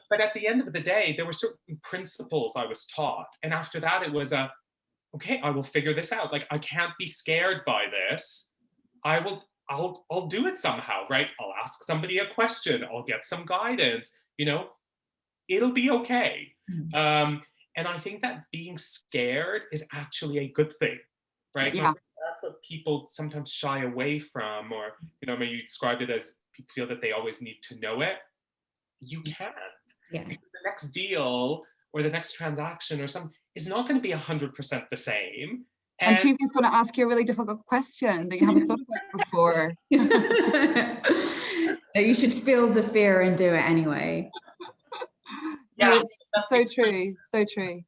But at the end of the day, there were certain principles I was taught, and after that, it was okay, I will figure this out. Like, I can't be scared by this. I'll do it somehow, right? I'll ask somebody a question. I'll get some guidance. It'll be okay. And I think that being scared is actually a good thing, right? Yeah. That's what people sometimes shy away from, or, maybe you described it as people feel that they always need to know it. You can't. Yeah. Because the next deal or the next transaction or something is not going to be 100% the same. And Tuvia's going to ask you a really difficult question that you haven't thought about before. So you should feel the fear and do it anyway. Yeah, it's so true, so true.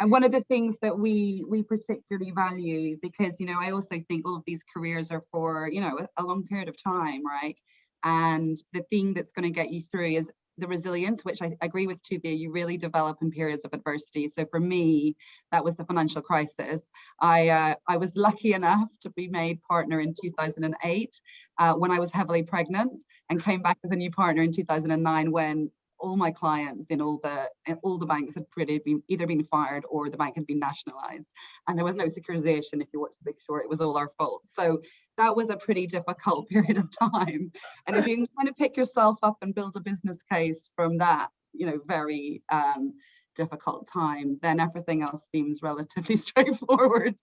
And one of the things that we particularly value, because, I also think all of these careers are for, a long period of time, right? And the thing that's going to get you through is the resilience, which I agree with Tuvia, you really develop in periods of adversity. So for me, that was the financial crisis. I was lucky enough to be made partner in 2008 when I was heavily pregnant, and came back as a new partner in 2009 when all my clients in all the banks had either been fired or the bank had been nationalized, and there was no securitization. If you watch The Big Short, it was all our fault. So that was a pretty difficult period of time. And if you can kind of pick yourself up and build a business case from that, very difficult time, then everything else seems relatively straightforward.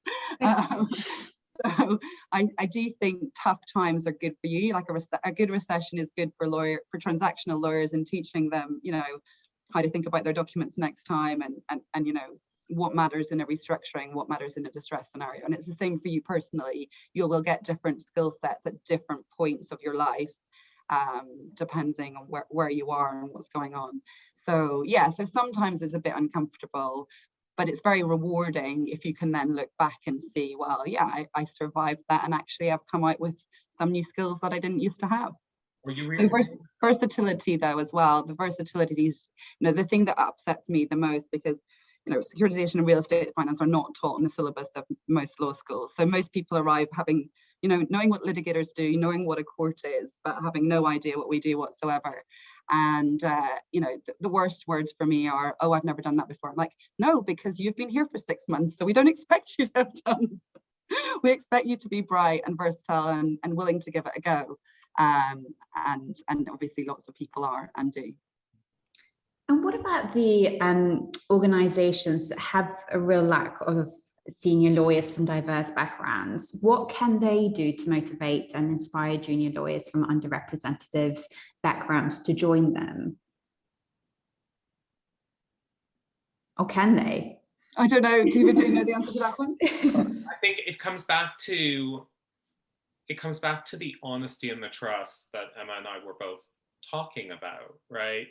So I do think tough times are good for you. Like a good recession is good for transactional lawyers, and teaching them, you know, how to think about their documents next time, and you know, what matters in a restructuring, what matters in a distress scenario. And it's the same for you personally. You will get different skill sets at different points of your life, depending on where you are and what's going on. So yeah, so sometimes it's a bit uncomfortable, but it's very rewarding if you can then look back and see, well, yeah, I survived that, and actually I've come out with some new skills that I didn't used to have. Were you really? So versatility though as well, the versatility is, you know, the thing that upsets me the most, because, you know, securitization and real estate finance are not taught in the syllabus of most law schools. So most people arrive having, you know, knowing what litigators do, knowing what a court is, but having no idea what we do whatsoever. And, you know, the worst words for me are, oh, I've never done that before. I'm like, no, because you've been here for 6 months, so we don't expect you to have done. We expect you to be bright and versatile and willing to give it a go. And obviously lots of people are and do. And what about the organizations that have a real lack of senior lawyers from diverse backgrounds? What can they do to motivate and inspire junior lawyers from underrepresented backgrounds to join them? Or can they? I don't know. Do you know the answer to that one? I think it comes back to the honesty and the trust that Emma and I were both talking about, right?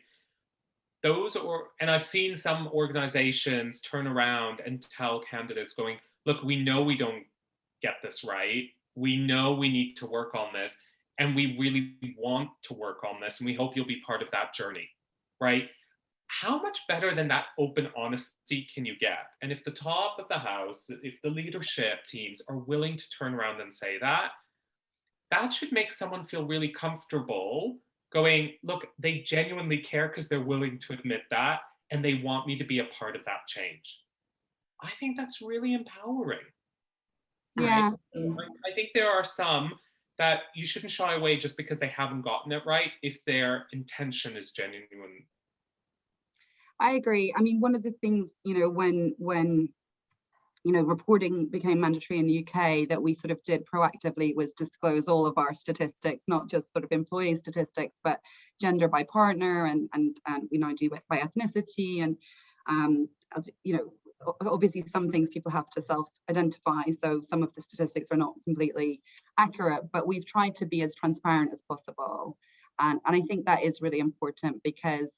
And I've seen some organizations turn around and tell candidates going, look, we know we don't get this right. We know we need to work on this, and we really want to work on this, and we hope you'll be part of that journey, right? How much better than that open honesty can you get? And if the top of the house, if the leadership teams are willing to turn around and say that, that should make someone feel really comfortable going, look, they genuinely care because they're willing to admit that, and they want me to be a part of that change. I think that's really empowering. Yeah. I think there are some that you shouldn't shy away just because they haven't gotten it right if their intention is genuine. I agree. I mean, one of the things, you know, when you know, reporting became mandatory in the UK, that we sort of did proactively was disclose all of our statistics, not just sort of employee statistics, but gender by partner, and we now do it by ethnicity. And you know, obviously some things people have to self-identify, so some of the statistics are not completely accurate, but we've tried to be as transparent as possible. And I think that is really important, because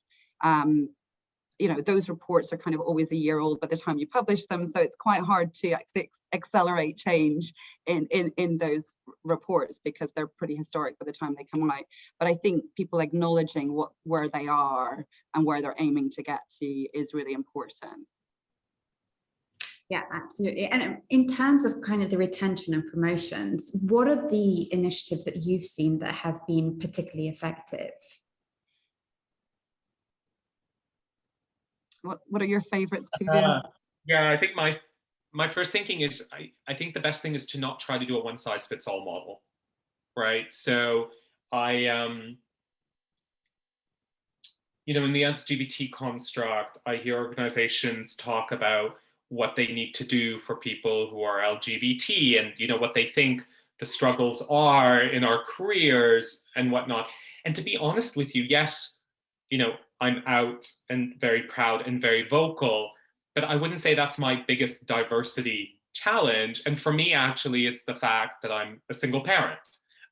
you know, those reports are kind of always a year old by the time you publish them, so it's quite hard to accelerate change in those reports, because they're pretty historic by the time they come out. But I think people acknowledging where they are and where they're aiming to get to is really important. Yeah, absolutely. And in terms of kind of the retention and promotions, what are the initiatives that you've seen that have been particularly effective? What are your favorites, Tuvia? Yeah, I think my first thinking is I think the best thing is to not try to do a one size fits all model, right? So you know, in the LGBT construct, I hear organizations talk about what they need to do for people who are LGBT, and you know what they think the struggles are in our careers and whatnot. And to be honest with you, yes, you know, I'm out and very proud and very vocal, but I wouldn't say that's my biggest diversity challenge. And for me, actually, it's the fact that I'm a single parent.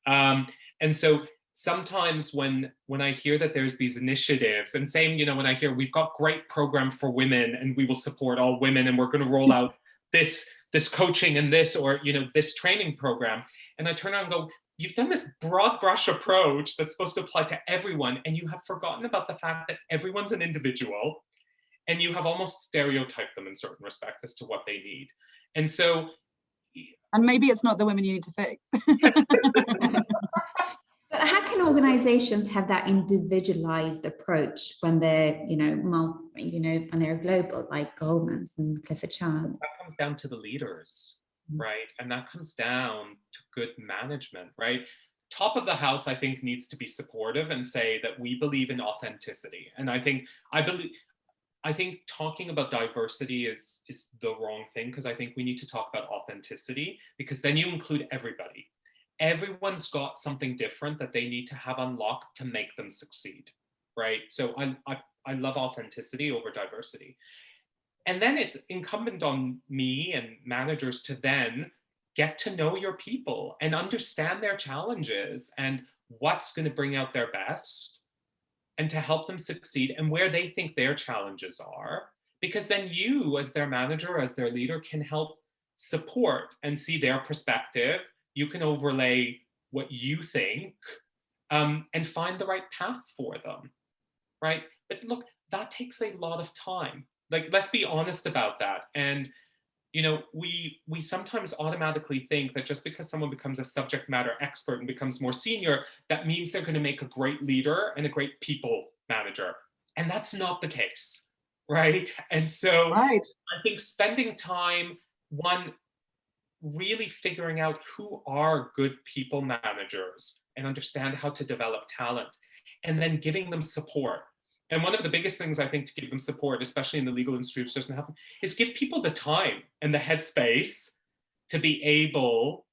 And so sometimes when I hear that there's these initiatives, and same, you know, when I hear we've got great program for women and we will support all women and we're going to roll out this coaching and this, or, you know, this training program. And I turn around and go, you've done this broad brush approach that's supposed to apply to everyone, and you have forgotten about the fact that everyone's an individual, and you have almost stereotyped them in certain respects as to what they need. And so, and maybe it's not the women you need to fix. But how can organizations have that individualized approach when they're, you know, when they're global, like Goldman's and Clifford Chance? That comes down to the leaders, right? And that comes down to good management, right? Top of the house, I think, needs to be supportive and say that we believe in authenticity. And I believe I think talking about diversity is the wrong thing, because I think we need to talk about authenticity, because then you include everybody. Everyone's got something different that they need to have unlocked to make them succeed, right? So I love authenticity over diversity. And then it's incumbent on me and managers to then get to know your people and understand their challenges and what's going to bring out their best, and to help them succeed and where they think their challenges are. Because then you, as their manager, as their leader, can help support and see their perspective. You can overlay what you think, and find the right path for them, right? But look, that takes a lot of time. Like, let's be honest about that. And we sometimes automatically think that just because someone becomes a subject matter expert and becomes more senior, that means they're going to make a great leader and a great people manager. And that's not the case, right? And so Right. I think spending time, one, really figuring out who are good people managers and understand how to develop talent, and then giving them support. And one of the biggest things I think to give them support, especially in the legal industry, which doesn't happen, is give people the time and the headspace to be able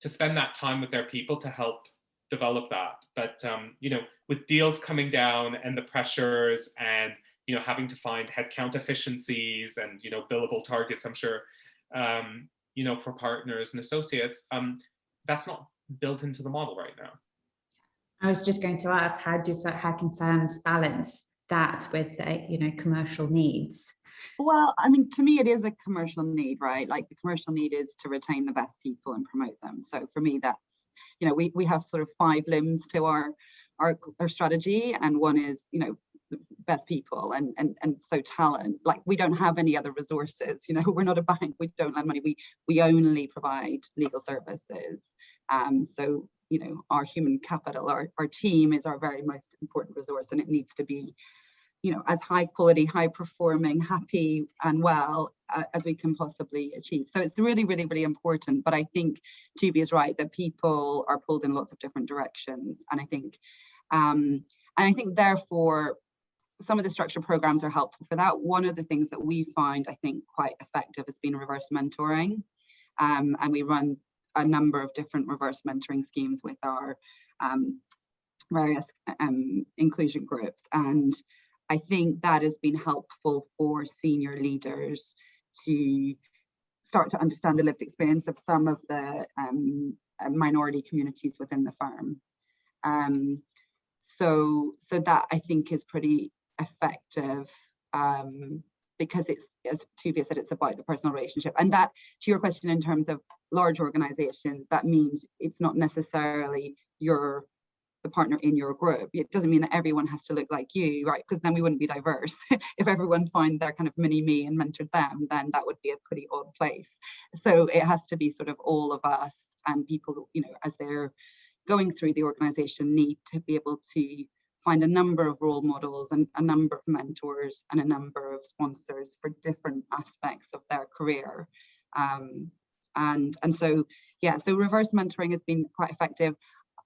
to spend that time with their people to help develop that. But with deals coming down and the pressures and having to find headcount efficiencies and billable targets, I'm sure for partners and associates, that's not built into the model right now. I was just going to ask, how can firms balance that with commercial needs? Well, I mean, to me, it is a commercial need, right? Like, the commercial need is to retain the best people and promote them. So for me, that's, we have sort of 5 limbs to our strategy, and one is, the best people and so talent. Like, we don't have any other resources. We're not a bank. We don't lend money. We only provide legal services. So our human capital, our team is our very most important resource, and it needs to be as high quality, high performing, happy and well as we can possibly achieve. So it's really, really, really important. But I think Tuvia is right that people are pulled in lots of different directions. And I think therefore some of the structured programs are helpful for that. One of the things that we find, I think, quite effective has been reverse mentoring. And we run a number of different reverse mentoring schemes with our various inclusion groups. And I think that has been helpful for senior leaders to start to understand the lived experience of some of the minority communities within the firm. So that, I think, is pretty effective, because it's, as Tuvia said, it's about the personal relationship. And that, to your question, in terms of large organizations, that means it's not necessarily the partner in your group. It doesn't mean that everyone has to look like you, right? Because then we wouldn't be diverse. If everyone found their kind of mini me and mentored them, then that would be a pretty odd place. So it has to be sort of all of us, and people, as they're going through the organization, need to be able to find a number of role models and a number of mentors and a number of sponsors for different aspects of their career. And so, yeah, so reverse mentoring has been quite effective.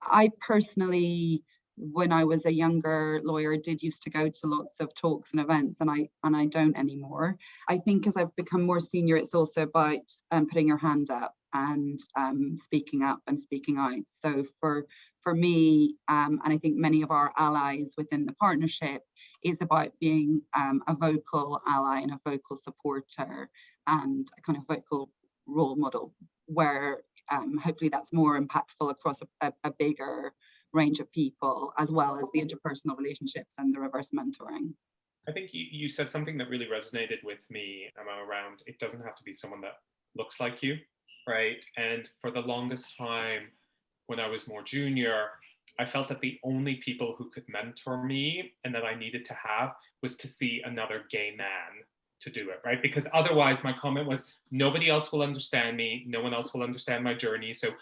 I personally, when I was a younger lawyer, did used to go to lots of talks and events, and I don't anymore. I think as I've become more senior, it's also about putting your hand up and speaking up and speaking out. So for me, and I think many of our allies within the partnership, is about being a vocal ally and a vocal supporter and a kind of vocal role model, where hopefully that's more impactful across a bigger range of people, as well as the interpersonal relationships and the reverse mentoring. I think you said something that really resonated with me, Emma, around it doesn't have to be someone that looks like you, right? And for the longest time, when I was more junior, I felt that the only people who could mentor me and that I needed to have was to see another gay man to do it, right? Because otherwise my comment was, nobody else will understand me, no one else will understand my journey. So,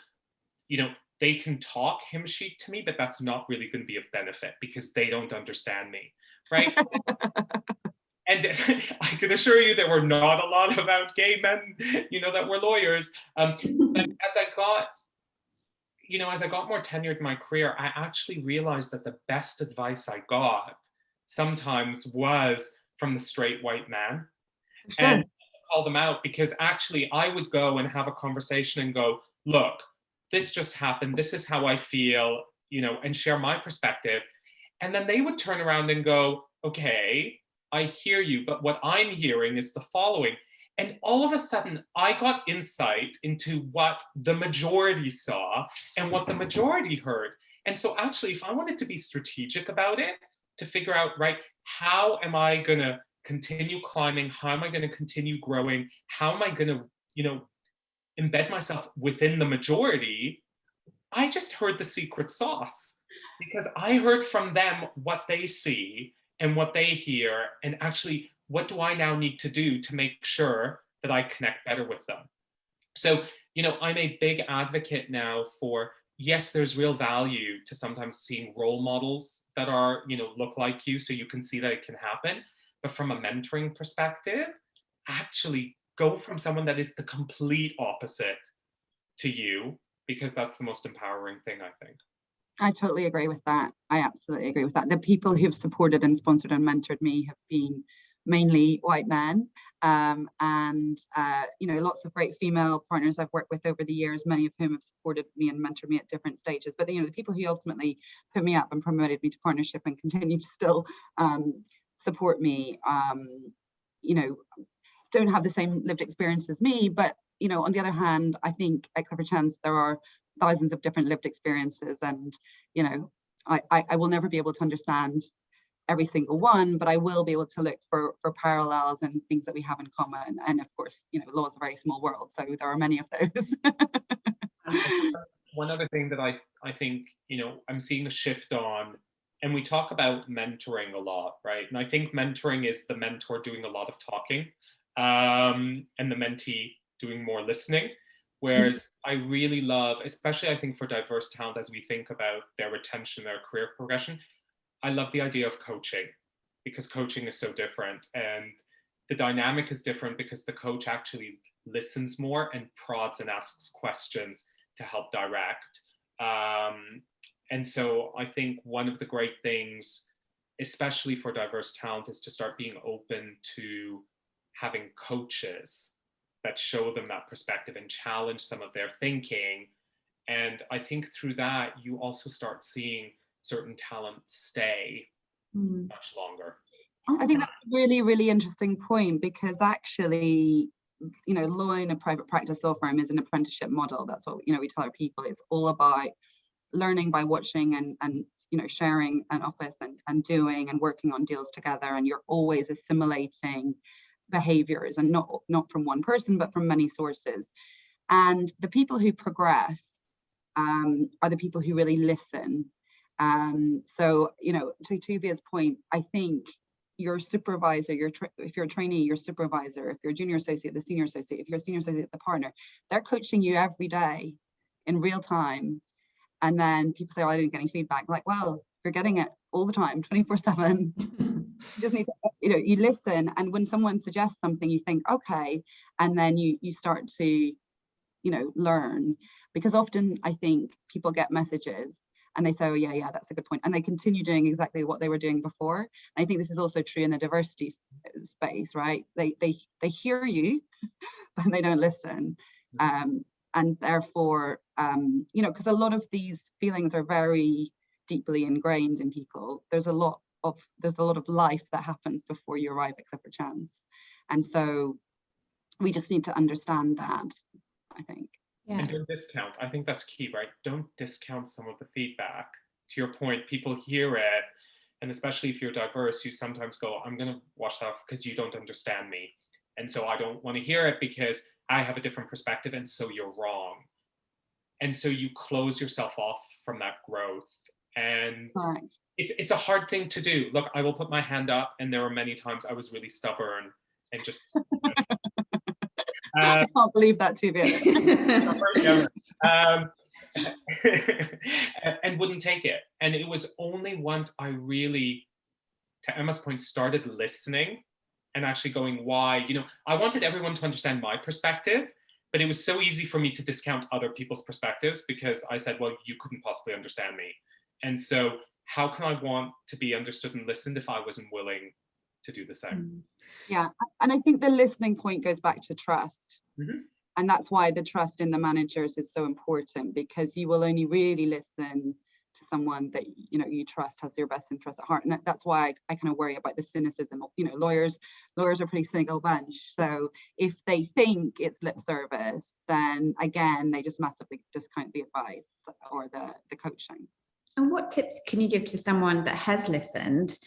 they can talk hymn sheet to me, but that's not really going to be of benefit because they don't understand me, right? And I can assure you there were not a lot about gay men, that were lawyers. But as I got more tenured in my career, I actually realized that the best advice I got sometimes was from the straight white man. Sure. And call them out, because actually I would go and have a conversation and go, look, this just happened. This is how I feel, and share my perspective. And then they would turn around and go, okay, I hear you, but what I'm hearing is the following. And all of a sudden, I got insight into what the majority saw and what the majority heard. And so actually, if I wanted to be strategic about it, to figure out, right, how am I going to continue climbing? How am I going to continue growing? How am I going to, embed myself within the majority? I just heard the secret sauce, because I heard from them what they see and what they hear, and actually, what do I now need to do to make sure that I connect better with them? So, I'm a big advocate now for, yes, there's real value to sometimes seeing role models that are, look like you, so you can see that it can happen. But from a mentoring perspective, actually go from someone that is the complete opposite to you, because that's the most empowering thing, I think. I totally agree with that. I absolutely agree with that. The people who've supported and sponsored and mentored me have been mainly white men, and lots of great female partners I've worked with over the years, many of whom have supported me and mentored me at different stages. But the people who ultimately put me up and promoted me to partnership and continue to still support me, don't have the same lived experience as me. But on the other hand, I think at Clifford Chance there are thousands of different lived experiences, and I will never be able to understand every single one, but I will be able to look for parallels and things that we have in common. And of course, law is a very small world, so there are many of those. One other thing that I think, I'm seeing a shift on, and we talk about mentoring a lot, right? And I think mentoring is the mentor doing a lot of talking, and the mentee doing more listening. Whereas I really love, especially I think for diverse talent, as we think about their retention, their career progression, I love the idea of coaching, because coaching is so different, and the dynamic is different because the coach actually listens more and prods and asks questions to help direct. And so I think one of the great things, especially for diverse talent, is to start being open to having coaches that show them that perspective and challenge some of their thinking. And I think through that, you also start seeing certain talent stay much longer. I think that's a really, really interesting point, because actually, law in a private practice law firm is an apprenticeship model. That's what, we tell our people. It's all about learning by watching and sharing an office and doing and working on deals together. And you're always assimilating behaviors, and not from one person, but from many sources. And the people who progress are the people who really listen. So, to Tuvia's point, I think your supervisor, if you're a trainee, your supervisor, if you're a junior associate, the senior associate, if you're a senior associate, the partner, they're coaching you every day in real time. And then people say, oh, I didn't get any feedback. Like, well, you're getting it all the time, 24/7. You just need to, you listen. And when someone suggests something, you think, okay, and then you start to, learn. Because often I think people get messages and they say, oh yeah, that's a good point. And they continue doing exactly what they were doing before. And I think this is also true in the diversity space, right? They hear you, but they don't listen. And therefore, because a lot of these feelings are very deeply ingrained in people. There's a lot of life that happens before you arrive at Clifford Chance. And so we just need to understand that, I think. Yeah. And don't discount. I think that's key, right? Don't discount some of the feedback. To your point, people hear it, and especially if you're diverse, you sometimes go, I'm going to wash that off because you don't understand me. And so I don't want to hear it because I have a different perspective, and so you're wrong. And so you close yourself off from that growth. And it's a hard thing to do. Look, I will put my hand up, and there were many times I was really stubborn and just... I can't believe that, Tuvia. And wouldn't take it. And it was only once I really, to Emma's point, started listening and actually going, why? I wanted everyone to understand my perspective, but it was so easy for me to discount other people's perspectives because I said, well, you couldn't possibly understand me. And so how can I want to be understood and listened if I wasn't willing do the same. Yeah, and I think the listening point goes back to trust. Mm-hmm. And that's why the trust in the managers is so important, because you will only really listen to someone that you trust has your best interest at heart. And that's why I kind of worry about the cynicism. Lawyers are a pretty cynical bunch. So if they think it's lip service, then again, they just massively discount the advice or the coaching. And what tips can you give to someone that has listened,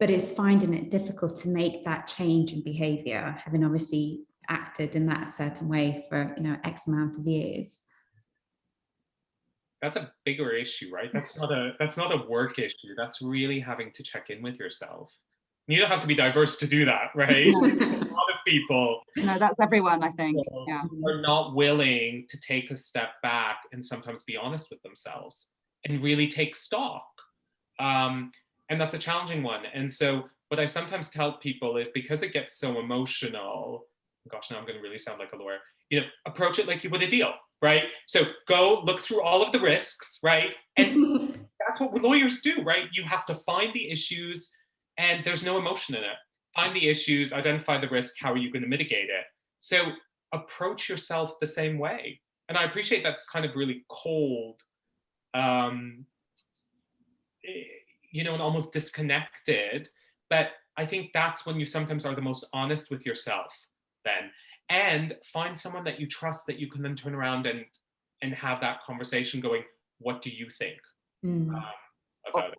but is finding it difficult to make that change in behavior, having obviously acted in that certain way for X amount of years? That's a bigger issue, right? That's not a work issue. That's really having to check in with yourself. You don't have to be diverse to do that, right? A lot of people, that's everyone, I think, are not willing to take a step back and sometimes be honest with themselves and really take stock. And that's a challenging one. And so what I sometimes tell people is, because it gets so emotional, gosh, now I'm going to really sound like a lawyer, approach it like you would a deal, right? So go look through all of the risks, right? And that's what lawyers do, right? You have to find the issues, and there's no emotion in it. Find the issues, identify the risk, how are you going to mitigate it? So approach yourself the same way. And I appreciate that's kind of really cold, and almost disconnected, but I think that's when you sometimes are the most honest with yourself then. And find someone that you trust that you can then turn around and have that conversation going, what do you think about it?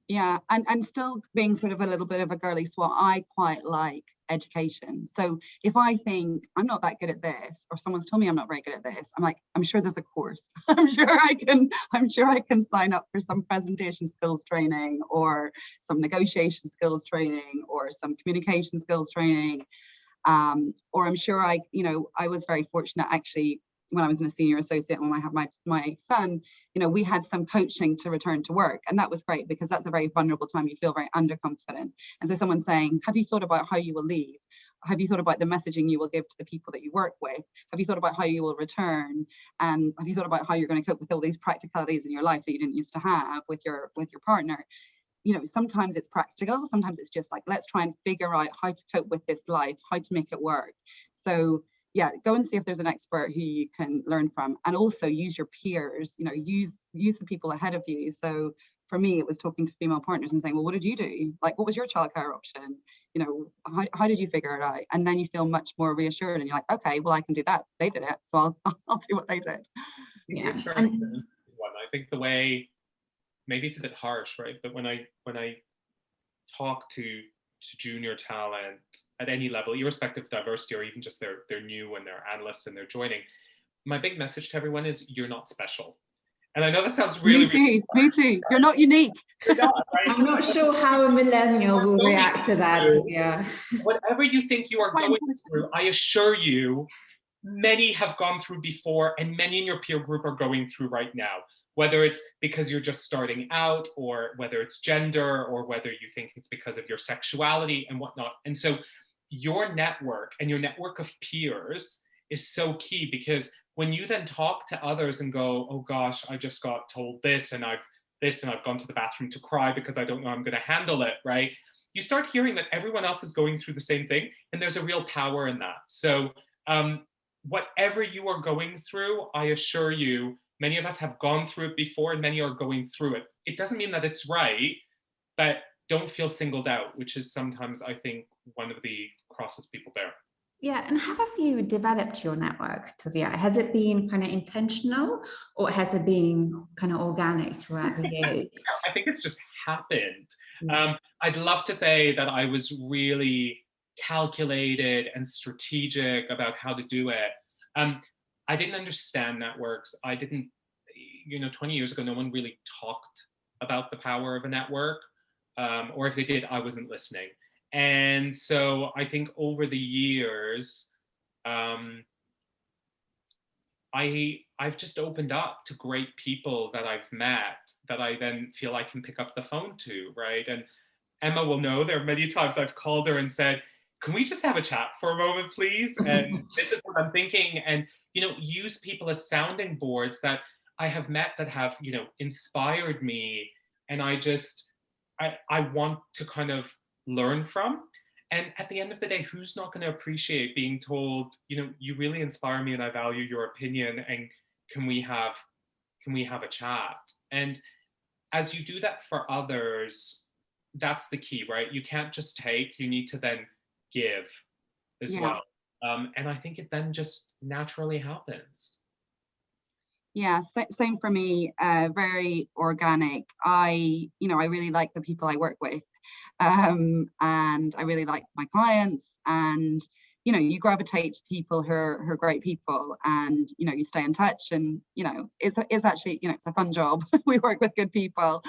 Yeah, and still being sort of a little bit of a girly swat, I quite like education. So if I think I'm not that good at this, or someone's told me I'm not very good at this, I'm like, I'm sure there's a course. I'm sure I can sign up for some presentation skills training, or some negotiation skills training, or some communication skills training. Or I'm sure I was very fortunate actually, when I was in a senior associate, when I had my son, we had some coaching to return to work. And that was great, because that's a very vulnerable time. You feel very underconfident. And so someone's saying, have you thought about how you will leave? Have you thought about the messaging you will give to the people that you work with? Have you thought about how you will return? And have you thought about how you're going to cope with all these practicalities in your life that you didn't used to have with your partner? Sometimes it's practical. Sometimes it's just like, let's try and figure out how to cope with this life, how to make it work. So yeah, go and see if there's an expert who you can learn from, and also use your peers, use the people ahead of you. So for me, it was talking to female partners and saying, well, what did you do? Like, what was your childcare option? How did you figure it out? And then you feel much more reassured, and you're like, okay, well, I can do that. They did it, so I'll do what they did. Yeah. I think the way, maybe it's a bit harsh, right? But when I talk to junior talent at any level, irrespective of diversity, or even just they're new and they're analysts and they're joining, my big message to everyone is, you're not special. And I know that sounds really Me too. You're not unique. You're not, right? I'm not sure how a millennial will react to that. Yeah. Whatever you think you are going through, I assure you, many have gone through before, and many in your peer group are going through right now. Whether it's because you're just starting out, or whether it's gender, or whether you think it's because of your sexuality and whatnot. And so your network and your network of peers is so key, because when you then talk to others and go, oh gosh, I just got told this, and I've gone to the bathroom to cry because I don't know I'm going to handle it, right? You start hearing that everyone else is going through the same thing, and there's a real power in that. So whatever you are going through, I assure you, many of us have gone through it before, and many are going through it. It doesn't mean that it's right, but don't feel singled out, which is sometimes, I think, one of the crosses people bear. Yeah, and how have you developed your network, Tuvia? Has it been kind of intentional, or has it been kind of organic throughout the years? I think it's just happened. I'd love to say that I was really calculated and strategic about how to do it. I didn't understand networks. I didn't, 20 years ago, no one really talked about the power of a network. Or if they did, I wasn't listening. And so I think over the years, I've just opened up to great people that I've met, that I then feel I can pick up the phone to, right? And Emma will know, there are many times I've called her and said, can we just have a chat for a moment, please? And this is what I'm thinking. And, use people as sounding boards that I have met that have, inspired me. And I want to kind of learn from. And at the end of the day, who's not going to appreciate being told, you really inspire me and I value your opinion, and can we have a chat? And as you do that for others, that's the key, right? You can't just take, you need to then give as well. And I think it then just naturally happens. Yeah, same for me, very organic. I really like the people I work with, and I really like my clients, and you gravitate to people who are great people, and you stay in touch, and it's actually it's a fun job. We work with good people,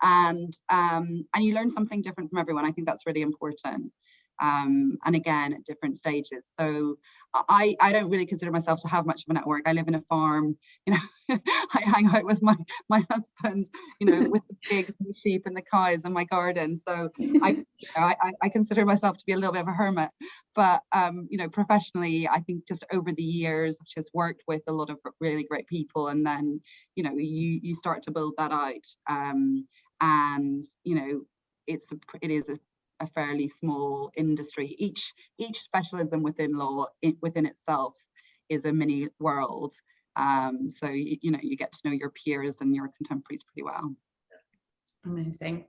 and you learn something different from everyone. I think that's really important. And again, at different stages. So I don't really consider myself to have much of a network. I live in a farm, I hang out with my husband, with the pigs and the sheep and the cows in my garden. So I consider myself to be a little bit of a hermit. But professionally, I think just over the years, I've just worked with a lot of really great people, and then you start to build that out. And it is a fairly small industry. Each specialism within law, within itself, is a mini world. So you get to know your peers and your contemporaries pretty well. Amazing.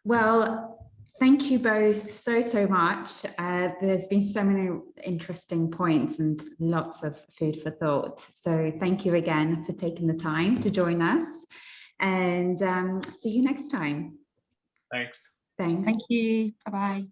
Well, thank you both so much. There's been so many interesting points and lots of food for thought. So thank you again for taking the time to join us, and see you next time. Thanks. Thanks. Thank you. Bye-bye.